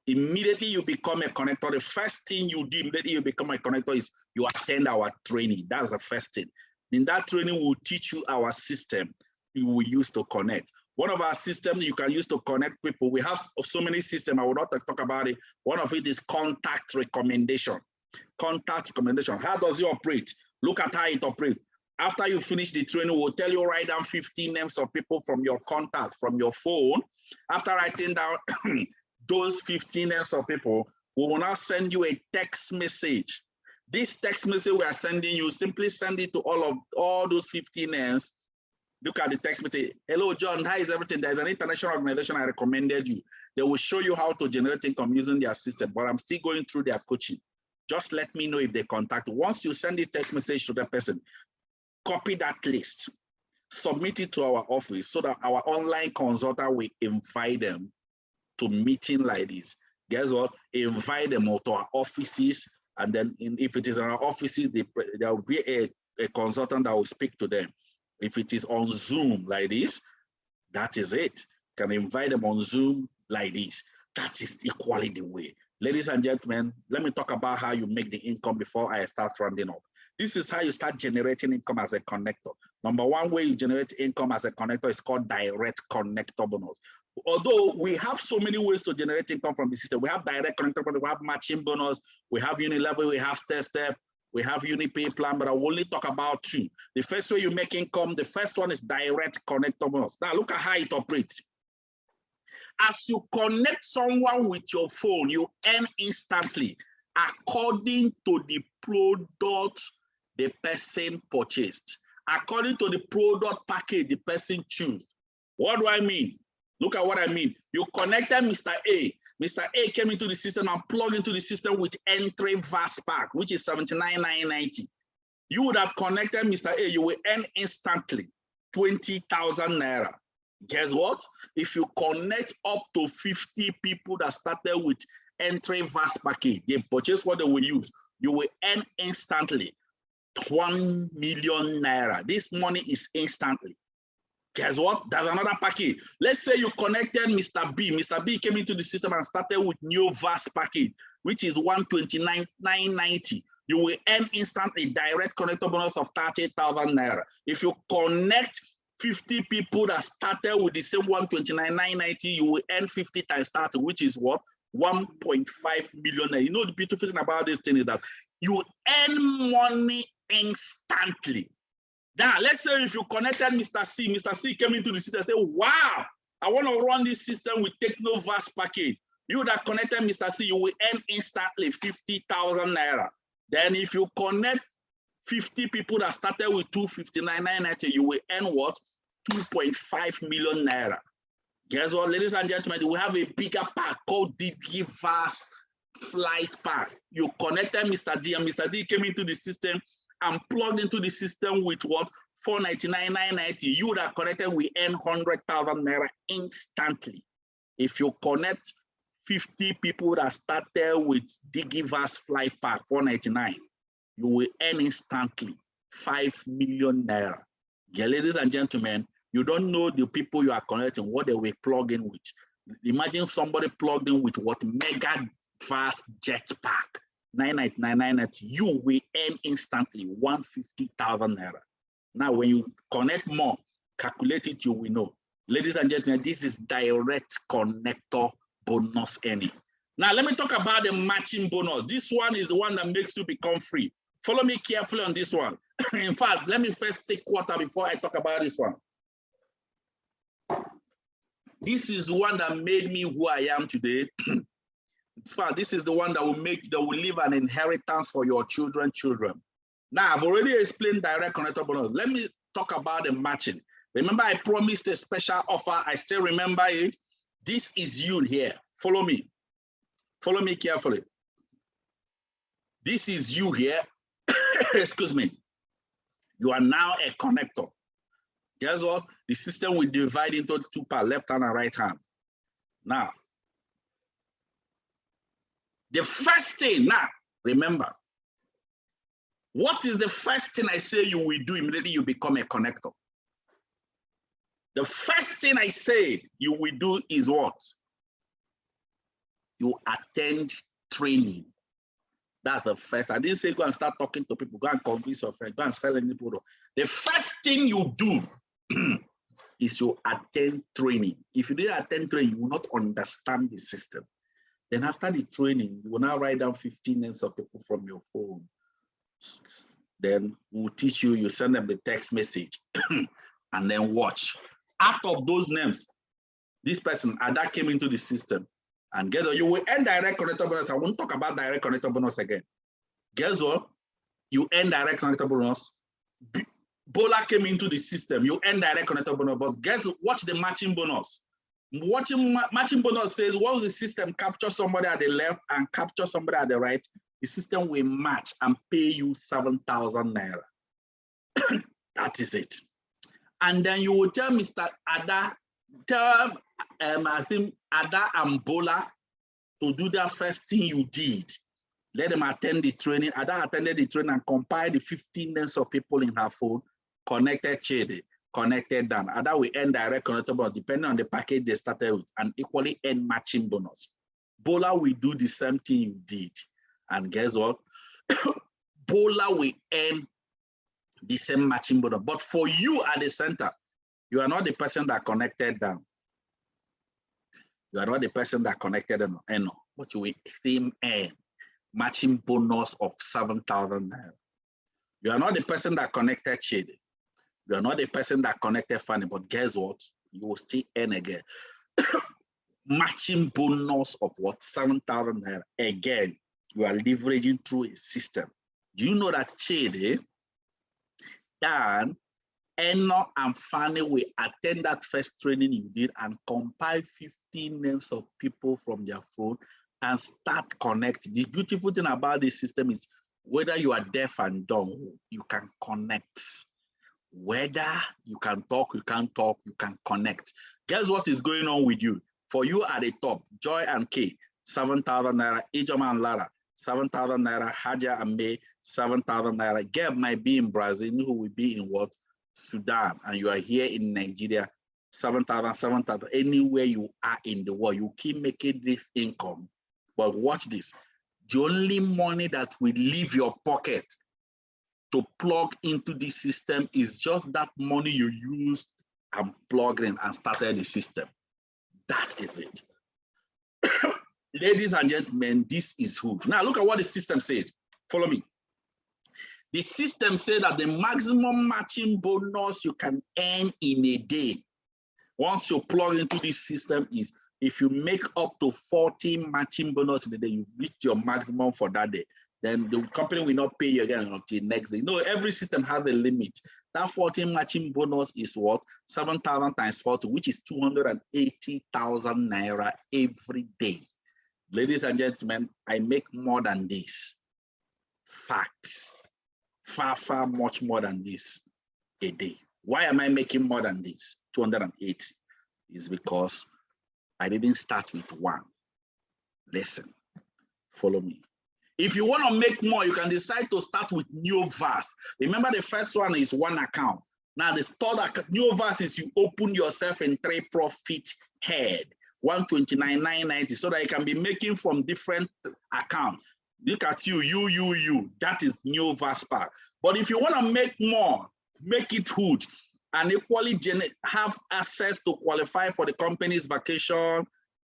Immediately you become a connector. The first thing you do immediately you become a connector is you attend our training. That's the first thing. In that training, we'll teach you our system you will use to connect. One of our systems you can use to connect people. We have so many systems. I will not talk about it. One of it is contact recommendation. Contact recommendation. How does it operate? Look at how it operates. After you finish the training, we'll tell you write down 15 names of people from your contact, from your phone. After writing down those 15 names of people, we will now send you a text message. This text message we are sending you, simply send it to all those 15 names. Look at the text message. Hello, John. How is everything? There's an international organization I recommended you. They will show you how to generate income using their system, but I'm still going through their coaching. Just let me know if they contact you. Once you send this text message to the person, copy that list, submit it to our office so that our online consultant will invite them to meeting like this. Guess what? Invite them to our offices, and then if it is in our offices, there will be a consultant that will speak to them. If it is on Zoom like this, that is it. You can invite them on Zoom like this. That is equally the way. Ladies and gentlemen, let me talk about how you make the income before I start rounding up. This is how you start generating income as a connector. Number one way you generate income as a connector is called direct connector bonus. Although we have so many ways to generate income from the system, we have direct connector bonus, we have matching bonus, we have Unilevel, we have step, we have Unipay plan, but I will only talk about two. The first way you make income, the first one is direct connector bonus. Now look at how it operates. As you connect someone with your phone, you earn instantly according to the product the person purchased, according to the product package the person chose. What do I mean? Look at what I mean. You connected Mr. A. Mr. A came into the system and plugged into the system with entry VAS pack, which is 79,990. You would have connected Mr. A, you will earn instantly 20,000 naira. Guess what? If you connect up to 50 people that started with entry VAS package, they purchase what they will use, you will earn instantly 1 million naira. This money is instantly. Guess what? There's another package. Let's say you connected Mr. B. Mr. B came into the system and started with new VAS package, which is 129,990. You will earn instantly direct connector bonus of 30,000 naira. If you connect 50 people that started with the same 129,990, you will earn 50 times 30, which is what? 1.5 million. You know, the beautiful thing about this thing is that you earn money instantly. Now, let's say if you connected Mr. C, Mr. C came into the system and said, wow, I want to run this system with Techno VAS package. You that connected Mr. C, you will earn instantly 50,000 naira. Then if you connect 50 people that started with 259,990, you will earn what? 2.5 million naira. Guess what, ladies and gentlemen, we have a bigger pack called DG VAS Flight Pack. You connected Mr. D, and Mr. D came into the system and plugged into the system with what? 499,990. You that connected, we earn 100,000 naira instantly. If you connect 50 people that started with DigiVas Flight Pack 499, you will earn instantly 5 million naira. Yeah, ladies and gentlemen, you don't know the people you are connecting, what they will plug in with. Imagine somebody plugged in with what? Mega Vast Jet Pack. 999, you will earn instantly 150,000 naira. Now, when you connect more, calculate it, you will know. Ladies and gentlemen, this is direct connector bonus earning. Now, let me talk about the matching bonus. This one is the one that makes you become free. Follow me carefully on this one. In fact, let me first take quarter before I talk about this one. This is the one that made me who I am today. In fact, this is the one that will leave an inheritance for your children. Now, I've already explained direct connector bonus. Let me talk about the matching. Remember, I promised a special offer. I still remember it. This is you here. Follow me. Follow me carefully. This is you here. Excuse me. You are now a connector. Guess what? The system will divide into two parts, left hand and right hand. Now, the first thing, now, remember, what is the first thing I say you will do immediately you become a connector? The first thing I say you will do is what? You attend training. That's the first. I didn't say go and start talking to people, go and convince your friend, go and sell any product. The first thing you do is you attend training. If you didn't attend training, you will not understand the system. Then after the training, you will now write down 15 names of people from your phone. Then we'll teach you, you send them the text message and then watch. Out of those names, This person, Ada, came into the system. And guess what? You will earn direct connector bonus. I won't talk about direct connector bonus again. Guess what? You earn direct connector bonus. Bola came into the system. You earn direct connector bonus. But guess what? Watch the matching bonus. Matching bonus says once the system captures somebody at the left and capture somebody at the right, the system will match and pay you 7,000 naira. That is it. And then you will tell Mr. Ada, tell I think Ada and Bola to do that first thing you did. Let them attend the training. Ada attended the training and compiled the 15 names of people in her phone, connected Chidi, connected Dan. Ada will earn direct connector bonus depending on the package they started with, and equally earn matching bonus. Bola will do the same thing you did. And guess what? Bola will earn the same matching bonus. But for you at the center, you are not the person that connected them. You are not the person that connected them, but you will still earn matching bonus of 7,000 naira. You are not the person that connected Chidi. You are not the person that connected Fanny, but guess what? You will still earn again. Matching bonus of what? 7,000 naira. Again, you are leveraging through a system. Do you know that Chidi, Dan, Eno, and Fanny will attend that first training you did and compile 15 names of people from their phone and start connecting. The beautiful thing about this system is whether you are deaf and dumb, you can connect. Whether you can talk, you can't talk, you can connect. Guess what is going on with you? For you at the top, Joy and Kay, 7,000 naira, Ijoma and Lara, 7,000 naira, Haja and May, 7,000 naira. Geb might be in Brazil, who will be in what? Sudan, and you are here in Nigeria, 7,000, 7,000, anywhere you are in the world, you keep making this income. But watch this. The only money that will leave your pocket to plug into the system is just that money you used and plugged in and started the system. That is it. Ladies and gentlemen, this is who. Now look at what the system said. Follow me. The system said that the maximum matching bonus you can earn in a day, once you plug into this system, is if you make up to 40 matching bonus in a day, you've reached your maximum for that day. Then the company will not pay you again until next day. No, every system has a limit. That 40 matching bonus is what? 7,000 times 40, which is 280,000 naira every day. Ladies and gentlemen, I make more than this. Facts. Far, far much more than this a day. Why am I making more than this? 280 is because I didn't start with one. Listen, follow me. If you want to make more, you can decide to start with new verse. Remember, the first one is one account. Now, the third new verse is you open yourself in 3 profit head, 129,990, so that you can be making from different accounts. Look at you. That is new verse pack. But if you want to make more, make it huge, and equally have access to qualify for the company's vacation,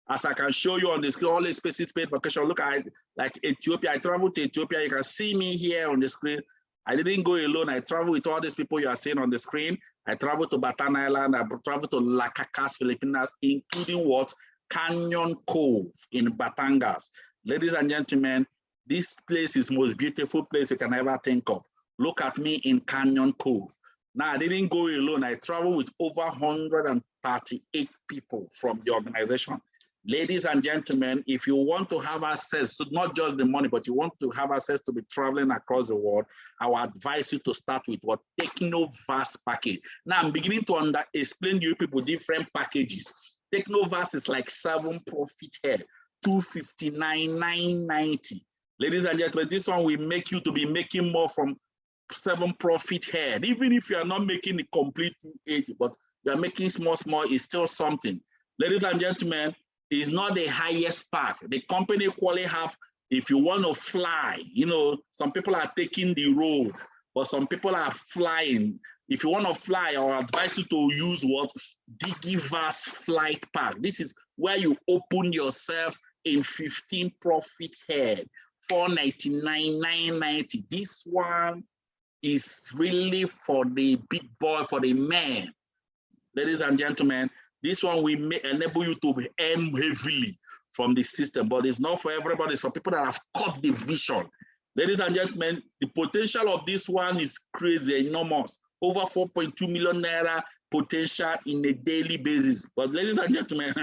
as I can show you on the screen, all the spaces paid vacation. Look at like Ethiopia. I traveled to Ethiopia. You can see me here on the screen. I didn't go alone. I traveled with all these people you are seeing on the screen. I traveled to Bataan Island. I traveled to Lacacas, Filipinas, including what? Canyon Cove in Batangas. Ladies and gentlemen, this place is the most beautiful place you can ever think of. Look at me in Canyon Cove. Now, I didn't go alone. I traveled with over 138 people from the organization. Ladies and gentlemen, if you want to have access to not just the money, but you want to have access to be traveling across the world, I would advise you to start with what? Technoverse package. Now, I'm beginning to explain to you people different packages. Technoverse is like 7 profit head, 259,990. Ladies and gentlemen, this one will make you to be making more from 7 profit head. Even if you are not making the complete 280, but you are making small, is still something. Ladies and gentlemen, it's not the highest pack. The company equally have, if you want to fly, you know, some people are taking the road, but some people are flying. If you want to fly, I will advise you to use what? Digiverse flight pack. This is where you open yourself in 15 profit head, 499,990. This one is really for the big boy, for the man. Ladies and gentlemen, This one will enable you to earn heavily from the system, but it's not for everybody. It's for people that have caught the vision. Ladies and gentlemen, the potential of this one is crazy, enormous. Over 4.2 million naira potential in a daily basis. But ladies and gentlemen,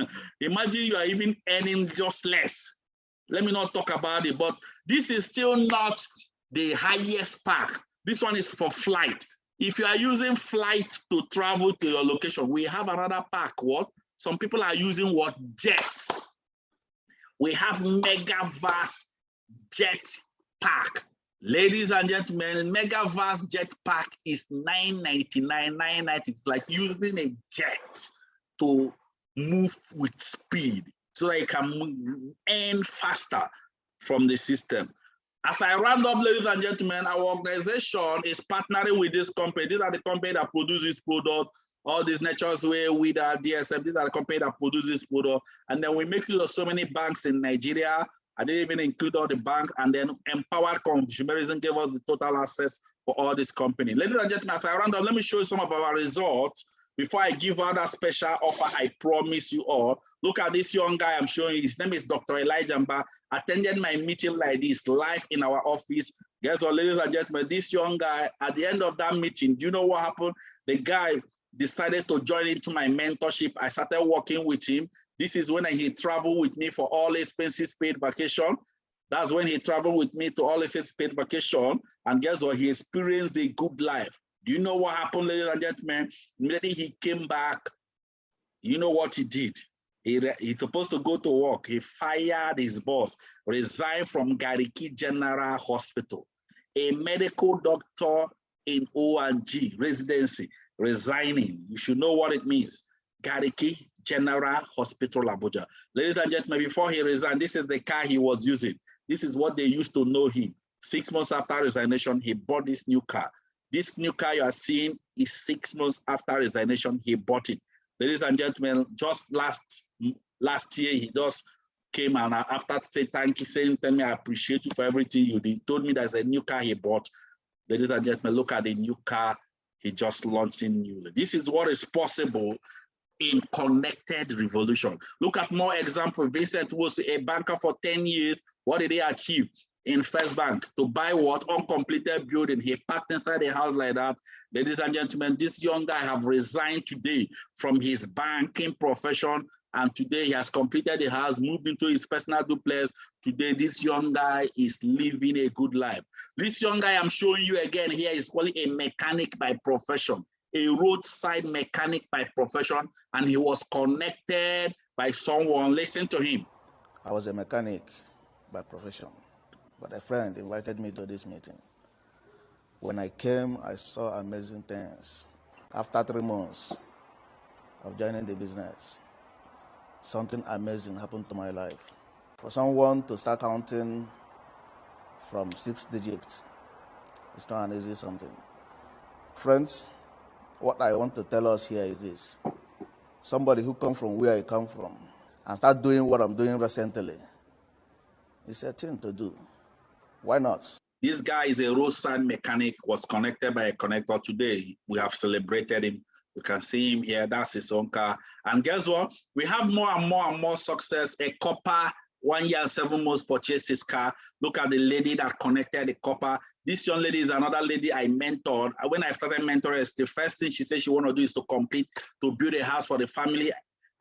imagine you are even earning just less. Let me not talk about it, but this is still not the highest pack. This one is for flight. If you are using flight to travel to your location, we have another pack. What? Some people are using what? Jets. We have mega vast jet pack. Ladies and gentlemen, mega vast jet pack is $999, $990. It's like using a jet to move with speed so that you can earn faster from the system. As I round up, ladies and gentlemen, our organization is partnering with this company. These are the company that produce this product. All these Nature's Way, with our DSM, these are the company that produce this product. And then we make use of so many banks in Nigeria. I didn't even include all the banks. And then Empowered Consumerism gave us the total assets for all this company. Ladies and gentlemen, as I round up, let me show you some of our results. Before I give out that special offer, I promise you all. Look at this young guy I'm showing you. His name is Dr. Elijah Mba. Attended my meeting like this, live in our office. Guess what, ladies and gentlemen, this young guy, at the end of that meeting, do you know what happened? The guy decided to join into my mentorship. I started working with him. This is when he traveled with me for all expenses paid vacation. That's when he traveled with me to all expenses paid vacation. And guess what? He experienced a good life. Do you know what happened, ladies and gentlemen? Immediately he came back. You know what he did? He's supposed to go to work. He fired his boss, resigned from Gariki General Hospital. A medical doctor in O&G residency, resigning. You should know what it means. Gariki General Hospital, Abuja. Ladies and gentlemen, before he resigned, this is the car he was using. This is what they used to know him. 6 months after resignation, he bought this new car. This new car you are seeing is 6 months after resignation, he bought it. Ladies and gentlemen, just last year, he just came and after saying tell me I appreciate you for everything you did, told me there's a new car he bought. Ladies and gentlemen, look at the new car he just launched in newly. This is what is possible in connected revolution. Look at more examples. Vincent was a banker for 10 years. What did he achieve? In First Bank to buy what? Uncompleted building. He parked inside a house like that. Ladies and gentlemen, this young guy have resigned today from his banking profession, and today he has completed the house, moved into his personal duplex. Today, this young guy is living a good life. This young guy I'm showing you again here is called a mechanic by profession, a roadside mechanic by profession, and he was connected by someone. Listen to him. I was a mechanic by profession, but a friend invited me to this meeting. When I came, I saw amazing things. After 3 months of joining the business, something amazing happened to my life. For someone to start counting from 6 digits, it's not an easy something. Friends, what I want to tell us here is this. Somebody who comes from where I come from and start doing what I'm doing recently, it's a thing to do. Why not? This guy is a roadside mechanic, was connected by a connector. Today, we have celebrated him. You can see him here. That's his own car. And guess what? We have more and more and more success. A copper, 1 year and 7 months purchased his car. Look at the lady that connected the copper. This young lady is another lady I mentored. When I started mentoring, the first thing she said she want to do is to build a house for the family.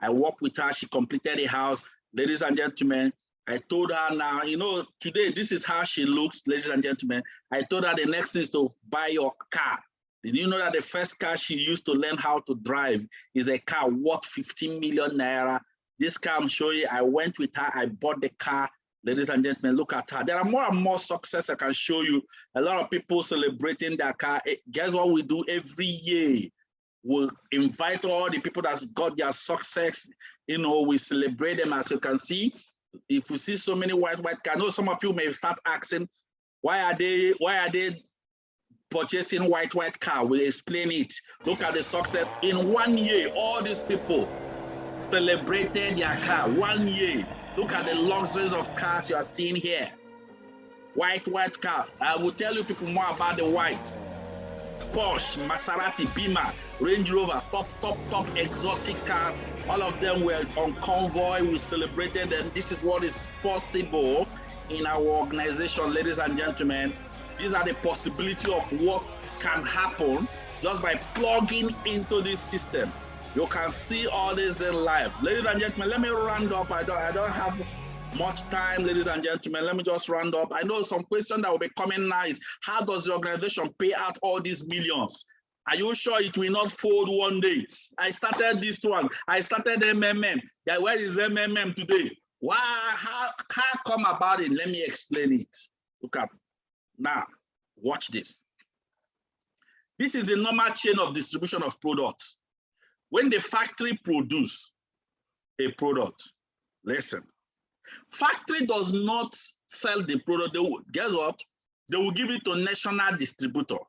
I worked with her. She completed the house. Ladies and gentlemen, I told her now, you know, today, this is how she looks, ladies and gentlemen. I told her the next thing is to buy your car. Did you know that the first car she used to learn how to drive is a car worth 15 million naira? This car I'm showing you, I went with her, I bought the car. Ladies and gentlemen, look at her. There are more and more success I can show you. A lot of people celebrating their car. Guess what we do every year? We'll invite all the people that's got their success. You know, we celebrate them. As you can see, if you see so many white cars, I know some of you may start asking, why are they purchasing white car? We'll explain it. Look at the success. In 1 year, all these people celebrated their car. 1 year. Look at the luxuries of cars you are seeing here. White car. I will tell you people more about the white. Porsche, Maserati, Beamer, Range Rover, top exotic cars. All of them were on convoy. We celebrated them. This is what is possible in our organization, ladies and gentlemen. These are the possibility of what can happen just by plugging into this system. You can see all this in live. Ladies and gentlemen, let me round up. I don't have much time, ladies and gentlemen. Let me just round up. I know some question that will be coming now is, how does the organization pay out all these millions? Are you sure it will not fold one day? I started this one. I started MMM. Where is MMM today? Why? How come about it? Let me explain it. Look at now. Watch this. This is the normal chain of distribution of products. When the factory produce a product, listen, factory does not sell the product. Guess what? They will give it to national distributor.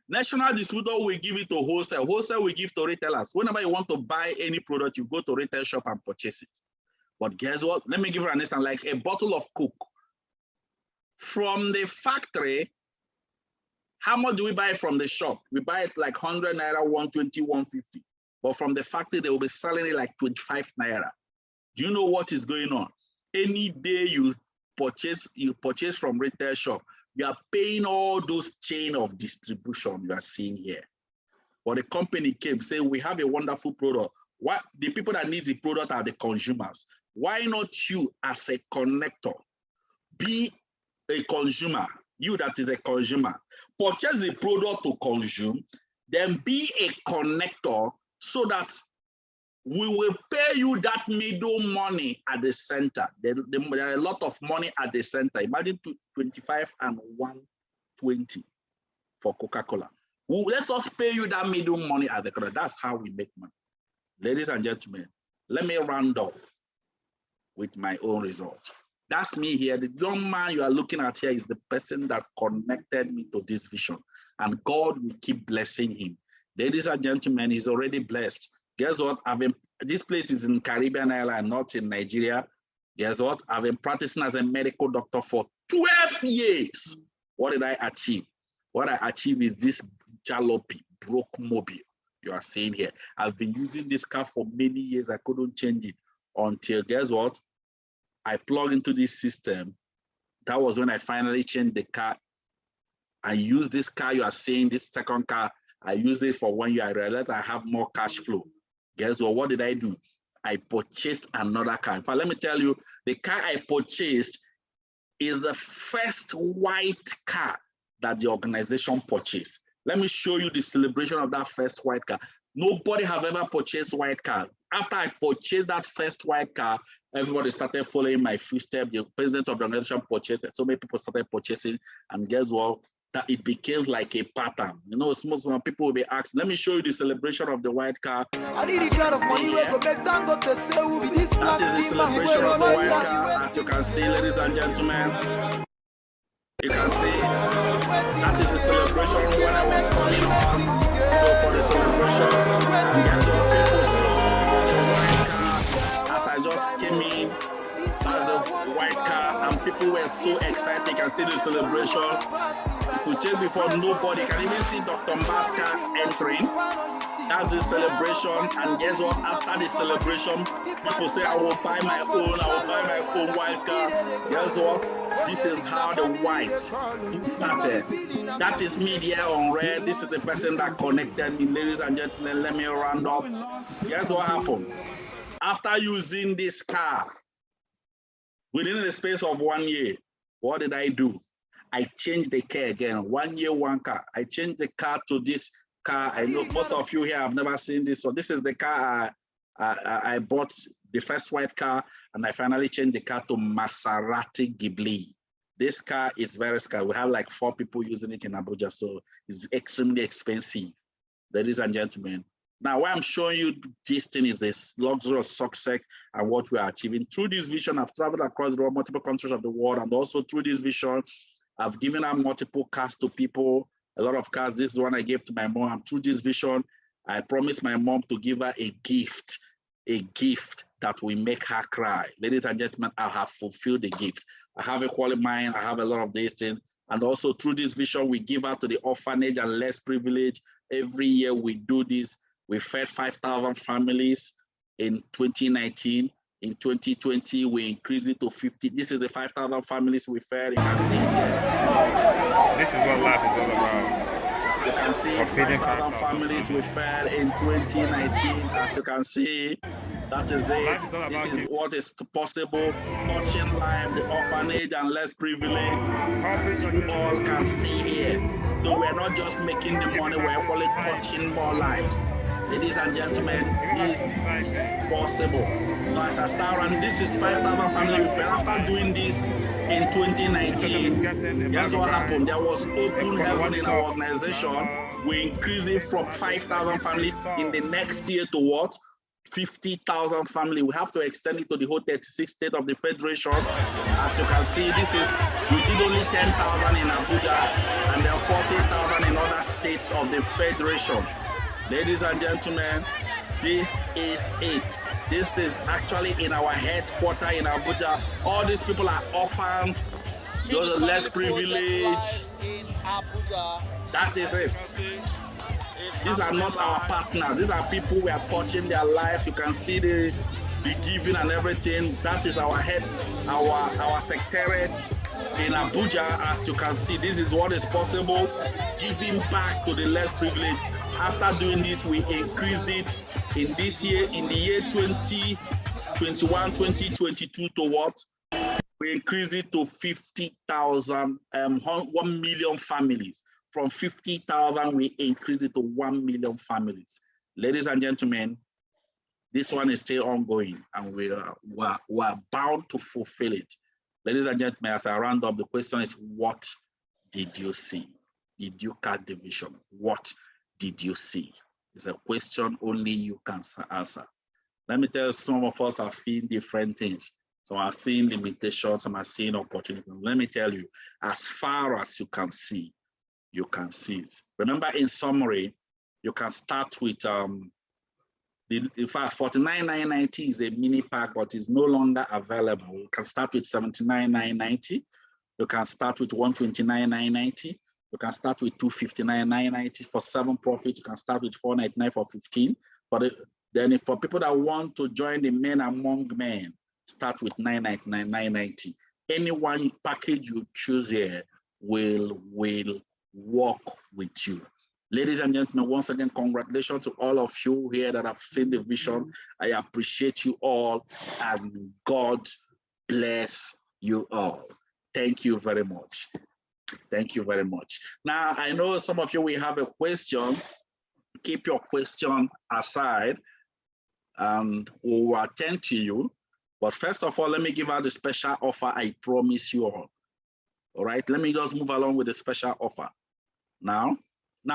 National distributor will give it to wholesale. Wholesale will give to retailers. Whenever you want to buy any product, you go to retail shop and purchase it. But guess what? Let me give you an example, like a bottle of Coke. From the factory, how much do we buy from the shop? We buy it like 100 naira, 120, 150. But from the factory, they will be selling it like 25 naira. Do you know what is going on? Any day you purchase from retail shop, you are paying all those chain of distribution you are seeing here. But the company came saying, we have a wonderful product. What the people that need the product are the consumers. Why not you as a connector be a consumer? You that is a consumer, purchase the product to consume, then be a connector so that we will pay you that middle money at the center. There are a lot of money at the center. Imagine 25 and 120 for Coca-Cola. Let us pay you that middle money at the center. That's how we make money. Ladies and gentlemen, let me round up with my own result. That's me here. The young man you are looking at here is the person that connected me to this vision. And God will keep blessing him. Ladies and gentlemen, he's already blessed. Guess what? This place is in Caribbean island, not in Nigeria. Guess what? I've been practicing as a medical doctor for 12 years. What did I achieve? What I achieved is this jalopy, broke mobile you are seeing here. I've been using this car for many years. I couldn't change it until, guess what? I plug into this system. That was when I finally changed the car. I use this car you are seeing, this second car. I use it for 1 year. I realized I have more cash flow. Guess what? What did I do? I purchased another car. In fact, let me tell you, the car I purchased is the first white car that the organization purchased. Let me show you the celebration of that first white car. Nobody have ever purchased white car. After I purchased that first white car, everybody started following my footsteps. The president of the organization purchased it. So many people started purchasing, and guess what? That it became like a pattern. You know, most people will be asked, let me show you the celebration of the white car. I need the kind of money where go back down, got to say with this. That is the celebration of the white car. As you can see, ladies and gentlemen, you can see it. That is the celebration when I was coming on. So for the celebration, guess what? People saw the white car as I just came in. That's the white car, and people were so excited. You can see the celebration. If you check before, nobody can even see Dr. Mbaska entering. That's the celebration, and guess what? After the celebration, people say, I will buy my own, white car. Guess what? This is how the white started. That is me there on red. This is the person that connected me. Ladies and gentlemen, let me round up. Guess what happened? After using this car, within the space of 1 year, what did I do? I changed the car again. 1 year, one car. I changed the car to this car. I know most of you here have never seen this. So this is the car I bought, the first white car, and I finally changed the car to Maserati Ghibli. This car is very scarce. We have like 4 people using it in Abuja, so it's extremely expensive. Ladies and gentlemen, now why I'm showing you this thing is this luxurious success and what we are achieving. Through this vision, I've traveled across the world, multiple countries of the world, and also through this vision, I've given out multiple cars to people, a lot of cars. This is one I gave to my mom. And through this vision, I promised my mom to give her a gift that will make her cry. Ladies and gentlemen, I have fulfilled the gift. I have a quality mind. I have a lot of these things. And also through this vision, we give out to the orphanage and less privileged. Every year we do this. We fed 5,000 families in 2019. In 2020, we increased it to 50. This is the 5,000 families we fed. You can see it here. This is what life is all about. You can see 5,000 families we fed in 2019. As you can see, that is it. This is what is possible. Touching life, the orphanage and less privileged. As you all can see here. So we're not just making the money, we're actually touching more lives. Ladies and gentlemen, this is possible. Now, as I start, and this is 5,000 families. After doing this in 2019, here's what happened. There was open heaven in our organization. We increased it from 5,000 families in the next year to what? 50,000 families. We have to extend it to the whole 36 states of the Federation. As you can see, this is, we did only 10,000 in Abuja and there are 40,000 in other states of the Federation. Ladies and gentlemen, this is it. This is actually in our headquarters in Abuja. All these people are orphans, those are less privileged. That is it. These are not our partners. These are people we are touching their life. You can see the giving and everything. That is our head, our secretariat in Abuja. As you can see, this is what is possible. Giving back to the less privileged. After doing this, we increased it in this year, in the year 2021, 2022 to what? We increased it to 50,000, 1 million families. From 50,000, we increased it to 1 million families. Ladies and gentlemen, this one is still ongoing and we are bound to fulfill it. Ladies and gentlemen, as I round up, the question is, what did you see? Did you catch the vision? What did you see? It's a question only you can answer. Let me tell you, some of us are seeing different things. Some are seeing limitations, some are seeing opportunities. Let me tell you, as far as you can see it. Remember, in summary, you can start with, in fact, 49,990 is a mini pack, but it's no longer available. You can start with 79,990. You can start with 129,990. You can start with 259,990 for 7 profit. You can start with 499 for 15. Then for people that want to join the men among men, start with 999,990. Any one package you choose here will work with you. Ladies and gentlemen, once again, congratulations to all of you here that have seen the vision. I appreciate you all and God bless you all. Thank you very much. Thank you very much. Now, I know some of you will have a question. Keep your question aside and we'll attend to you. But first of all, let me give out the special offer I promise you all. All right, let me just move along with the special offer. Now,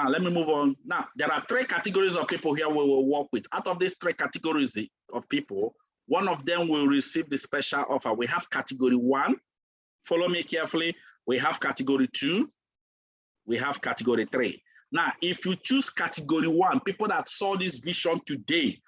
let me move on. Now, there are 3 categories of people here we will work with. Out of these 3 categories of people, one of them will receive the special offer. We have category 1. Follow me carefully. We have category 2. We have category 3. Now, if you choose category 1, people that saw this vision today,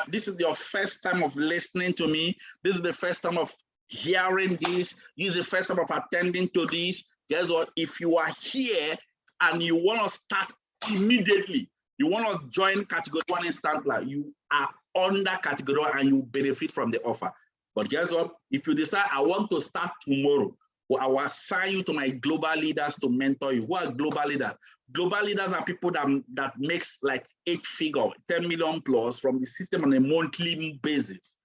this is your first time of listening to me. This is the first time of hearing this. This is the first time of attending to this. Guess what? If you are here and you want to start immediately, you want to join category 1 instantly, you are under category 1 and you benefit from the offer. But guess what? If you decide, I want to start tomorrow, well, I will assign you to my global leaders to mentor you. Who are global leaders? Global leaders are people that makes like 8-figure, 10 million plus from the system on a monthly basis.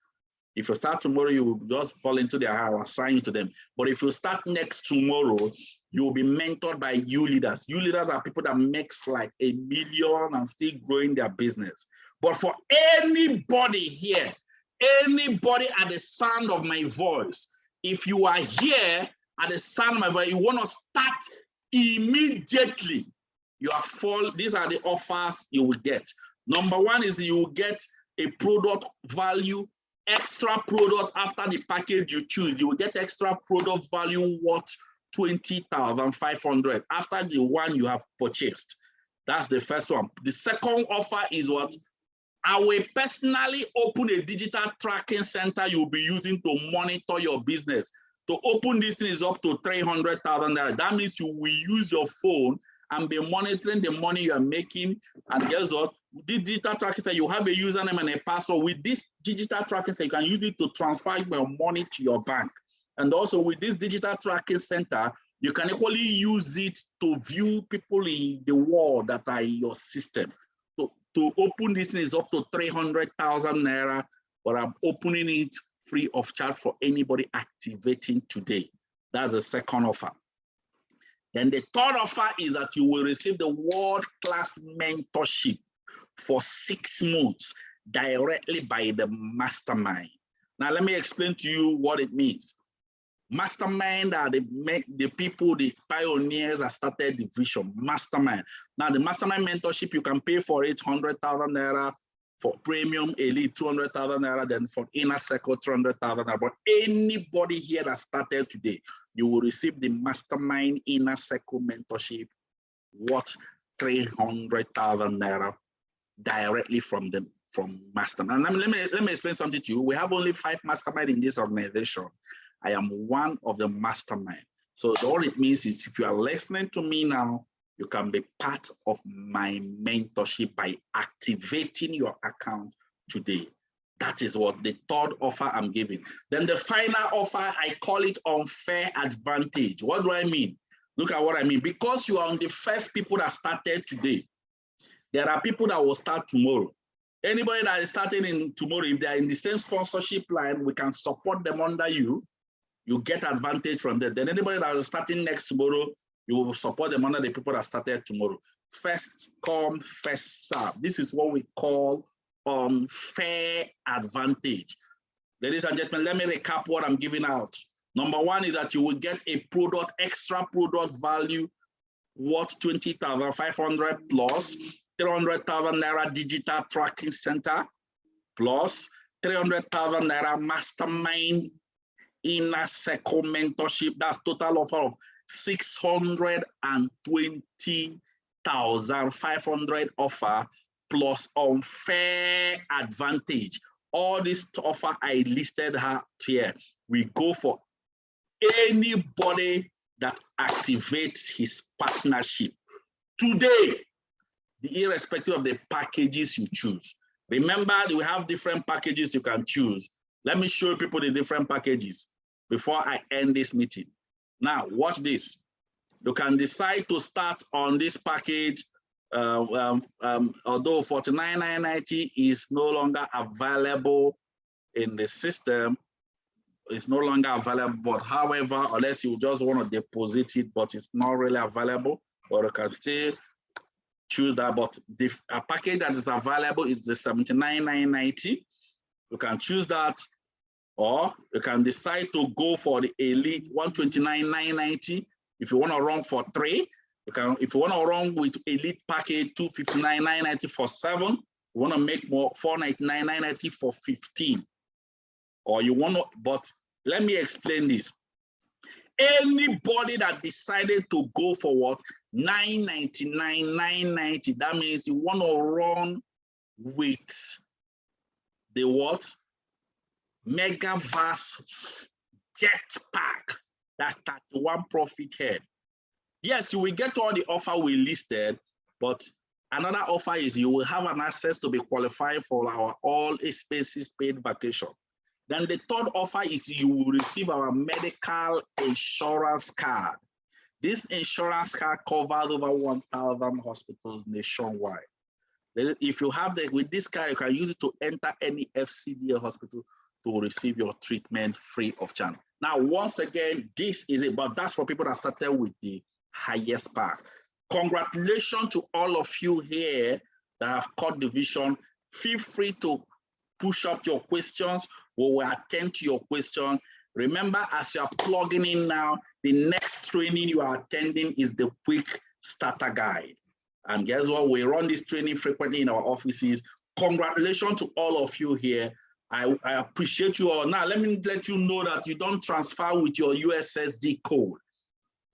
If you start tomorrow, you will just fall into their hand. I will assign you to them. But if you start next tomorrow, you will be mentored by you leaders. You leaders are people that makes like 1 million and still growing their business. But for anybody here, anybody at the sound of my voice, if you are here at the sound of my voice, you want to start immediately, these are the offers you will get. Number 1 is you will get a product value, extra product after the package you choose. You will get extra product value worth 20,500 after the one you have purchased. That's the first one. The second offer is what? I will personally open a digital tracking center you'll be using to monitor your business, To open this thing is up to 300,000 naira. That means you will use your phone and be monitoring the money you are making. And guess what? This digital tracking center, you have a username and a password. With this digital tracking center, you can use it to transfer your money to your bank. And also with this digital tracking center, you can equally use it to view people in the world that are in your system. To open this thing is up to 300,000 naira, but I'm opening it free of charge for anybody activating today. That's the second offer. Then the third offer is that you will receive the world-class mentorship for 6 months directly by the mastermind. Now, let me explain to you what it means. Mastermind are the people, the pioneers that started the vision. Mastermind. Now, the mastermind mentorship, you can pay for it 100,000 naira, for premium elite 200,000 naira, then for inner circle 300,000 naira. But anybody here that started today, you will receive the mastermind inner circle mentorship worth 300,000 naira directly from mastermind. And let me explain something to you. We have only 5 mastermind in this organization. I am one of the mastermind. So all it means is if you are listening to me now, you can be part of my mentorship by activating your account today. That is what the third offer I'm giving. Then the final offer, I call it unfair advantage. What do I mean? Look at what I mean. Because you are on the first people that started today, there are people that will start tomorrow. Anybody that is starting in tomorrow, if they are in the same sponsorship line, we can support them under you. You get advantage from that. Then anybody that is starting next tomorrow, you will support them under the people that started tomorrow. First come, first serve. This is what we call unfair advantage. Ladies and gentlemen, let me recap what I'm giving out. Number one is that you will get a product, extra product value worth 20,500 plus 300,000 naira digital tracking center plus 300,000 naira mastermind inner circle mentorship. That's total offer of 620,500 offer plus unfair advantage. All this offer I listed here, we go for anybody that activates his partnership today, irrespective of the packages you choose. Remember, we have different packages you can choose. Let me show people the different packages before I end this meeting. Now, watch this. You can decide to start on this package, although 49,990 is no longer available in the system. It's no longer available, but however, unless you just want to deposit it, but it's not really available, or you can still choose that. But the package that is available is the 79,990. You can choose that, or you can decide to go for the elite 129,990. If you want to run for 3, you can. If you want to run with elite package 259,990 for 7, you want to make more 499,990 for 15, or you want to. But let me explain this. Anybody that decided to go for what 999,990, that means you want to run with the what Megavast Jetpack. That's 31 profit head. Yes, you will get all the offer we listed, but another offer is you will have an access to be qualified for our all expenses paid vacation. Then the third offer is you will receive our medical insurance card. This insurance card covers over 1,000 hospitals nationwide. Then if you have with this card, you can use it to enter any FCDA hospital to receive your treatment free of charge. Now, once again, this is it, but that's for people that started with the highest pack. Congratulations to all of you here that have caught the vision. Feel free to push up your questions. We will attend to your question. Remember, as you are plugging in now, the next training you are attending is the quick starter guide. And guess what? We run this training frequently in our offices. Congratulations to all of you here. I appreciate you all. Now, let me let you know that you don't transfer with your USSD code.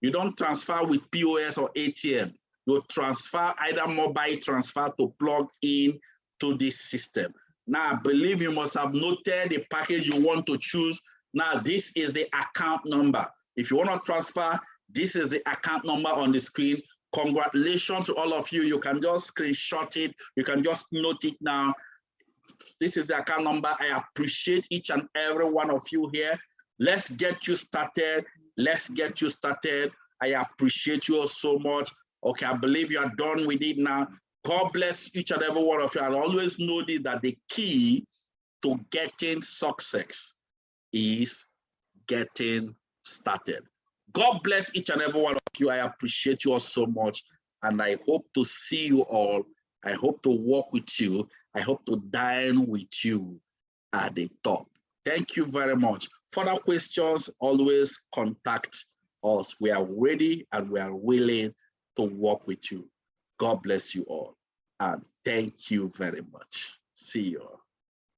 You don't transfer with POS or ATM. You transfer either mobile transfer to plug in to this system. Now, I believe you must have noted the package you want to choose. Now, this is the account number. If you want to transfer, this is the account number on the screen. Congratulations to all of you. You can just screenshot it. You can just note it now. This is the account number. I appreciate each and every one of you here. Let's get you started. Let's get you started. I appreciate you all so much. Okay, I believe you are done with it now. God bless each and every one of you. And always know this, that the key to getting success is getting started. God bless each and every one of you. I appreciate you all so much. And I hope to see you all. I hope to work with you. I hope to dine with you at the top. Thank you very much. Further questions, always contact us. We are ready and we are willing to work with you. God bless you all. And thank you very much. See you all.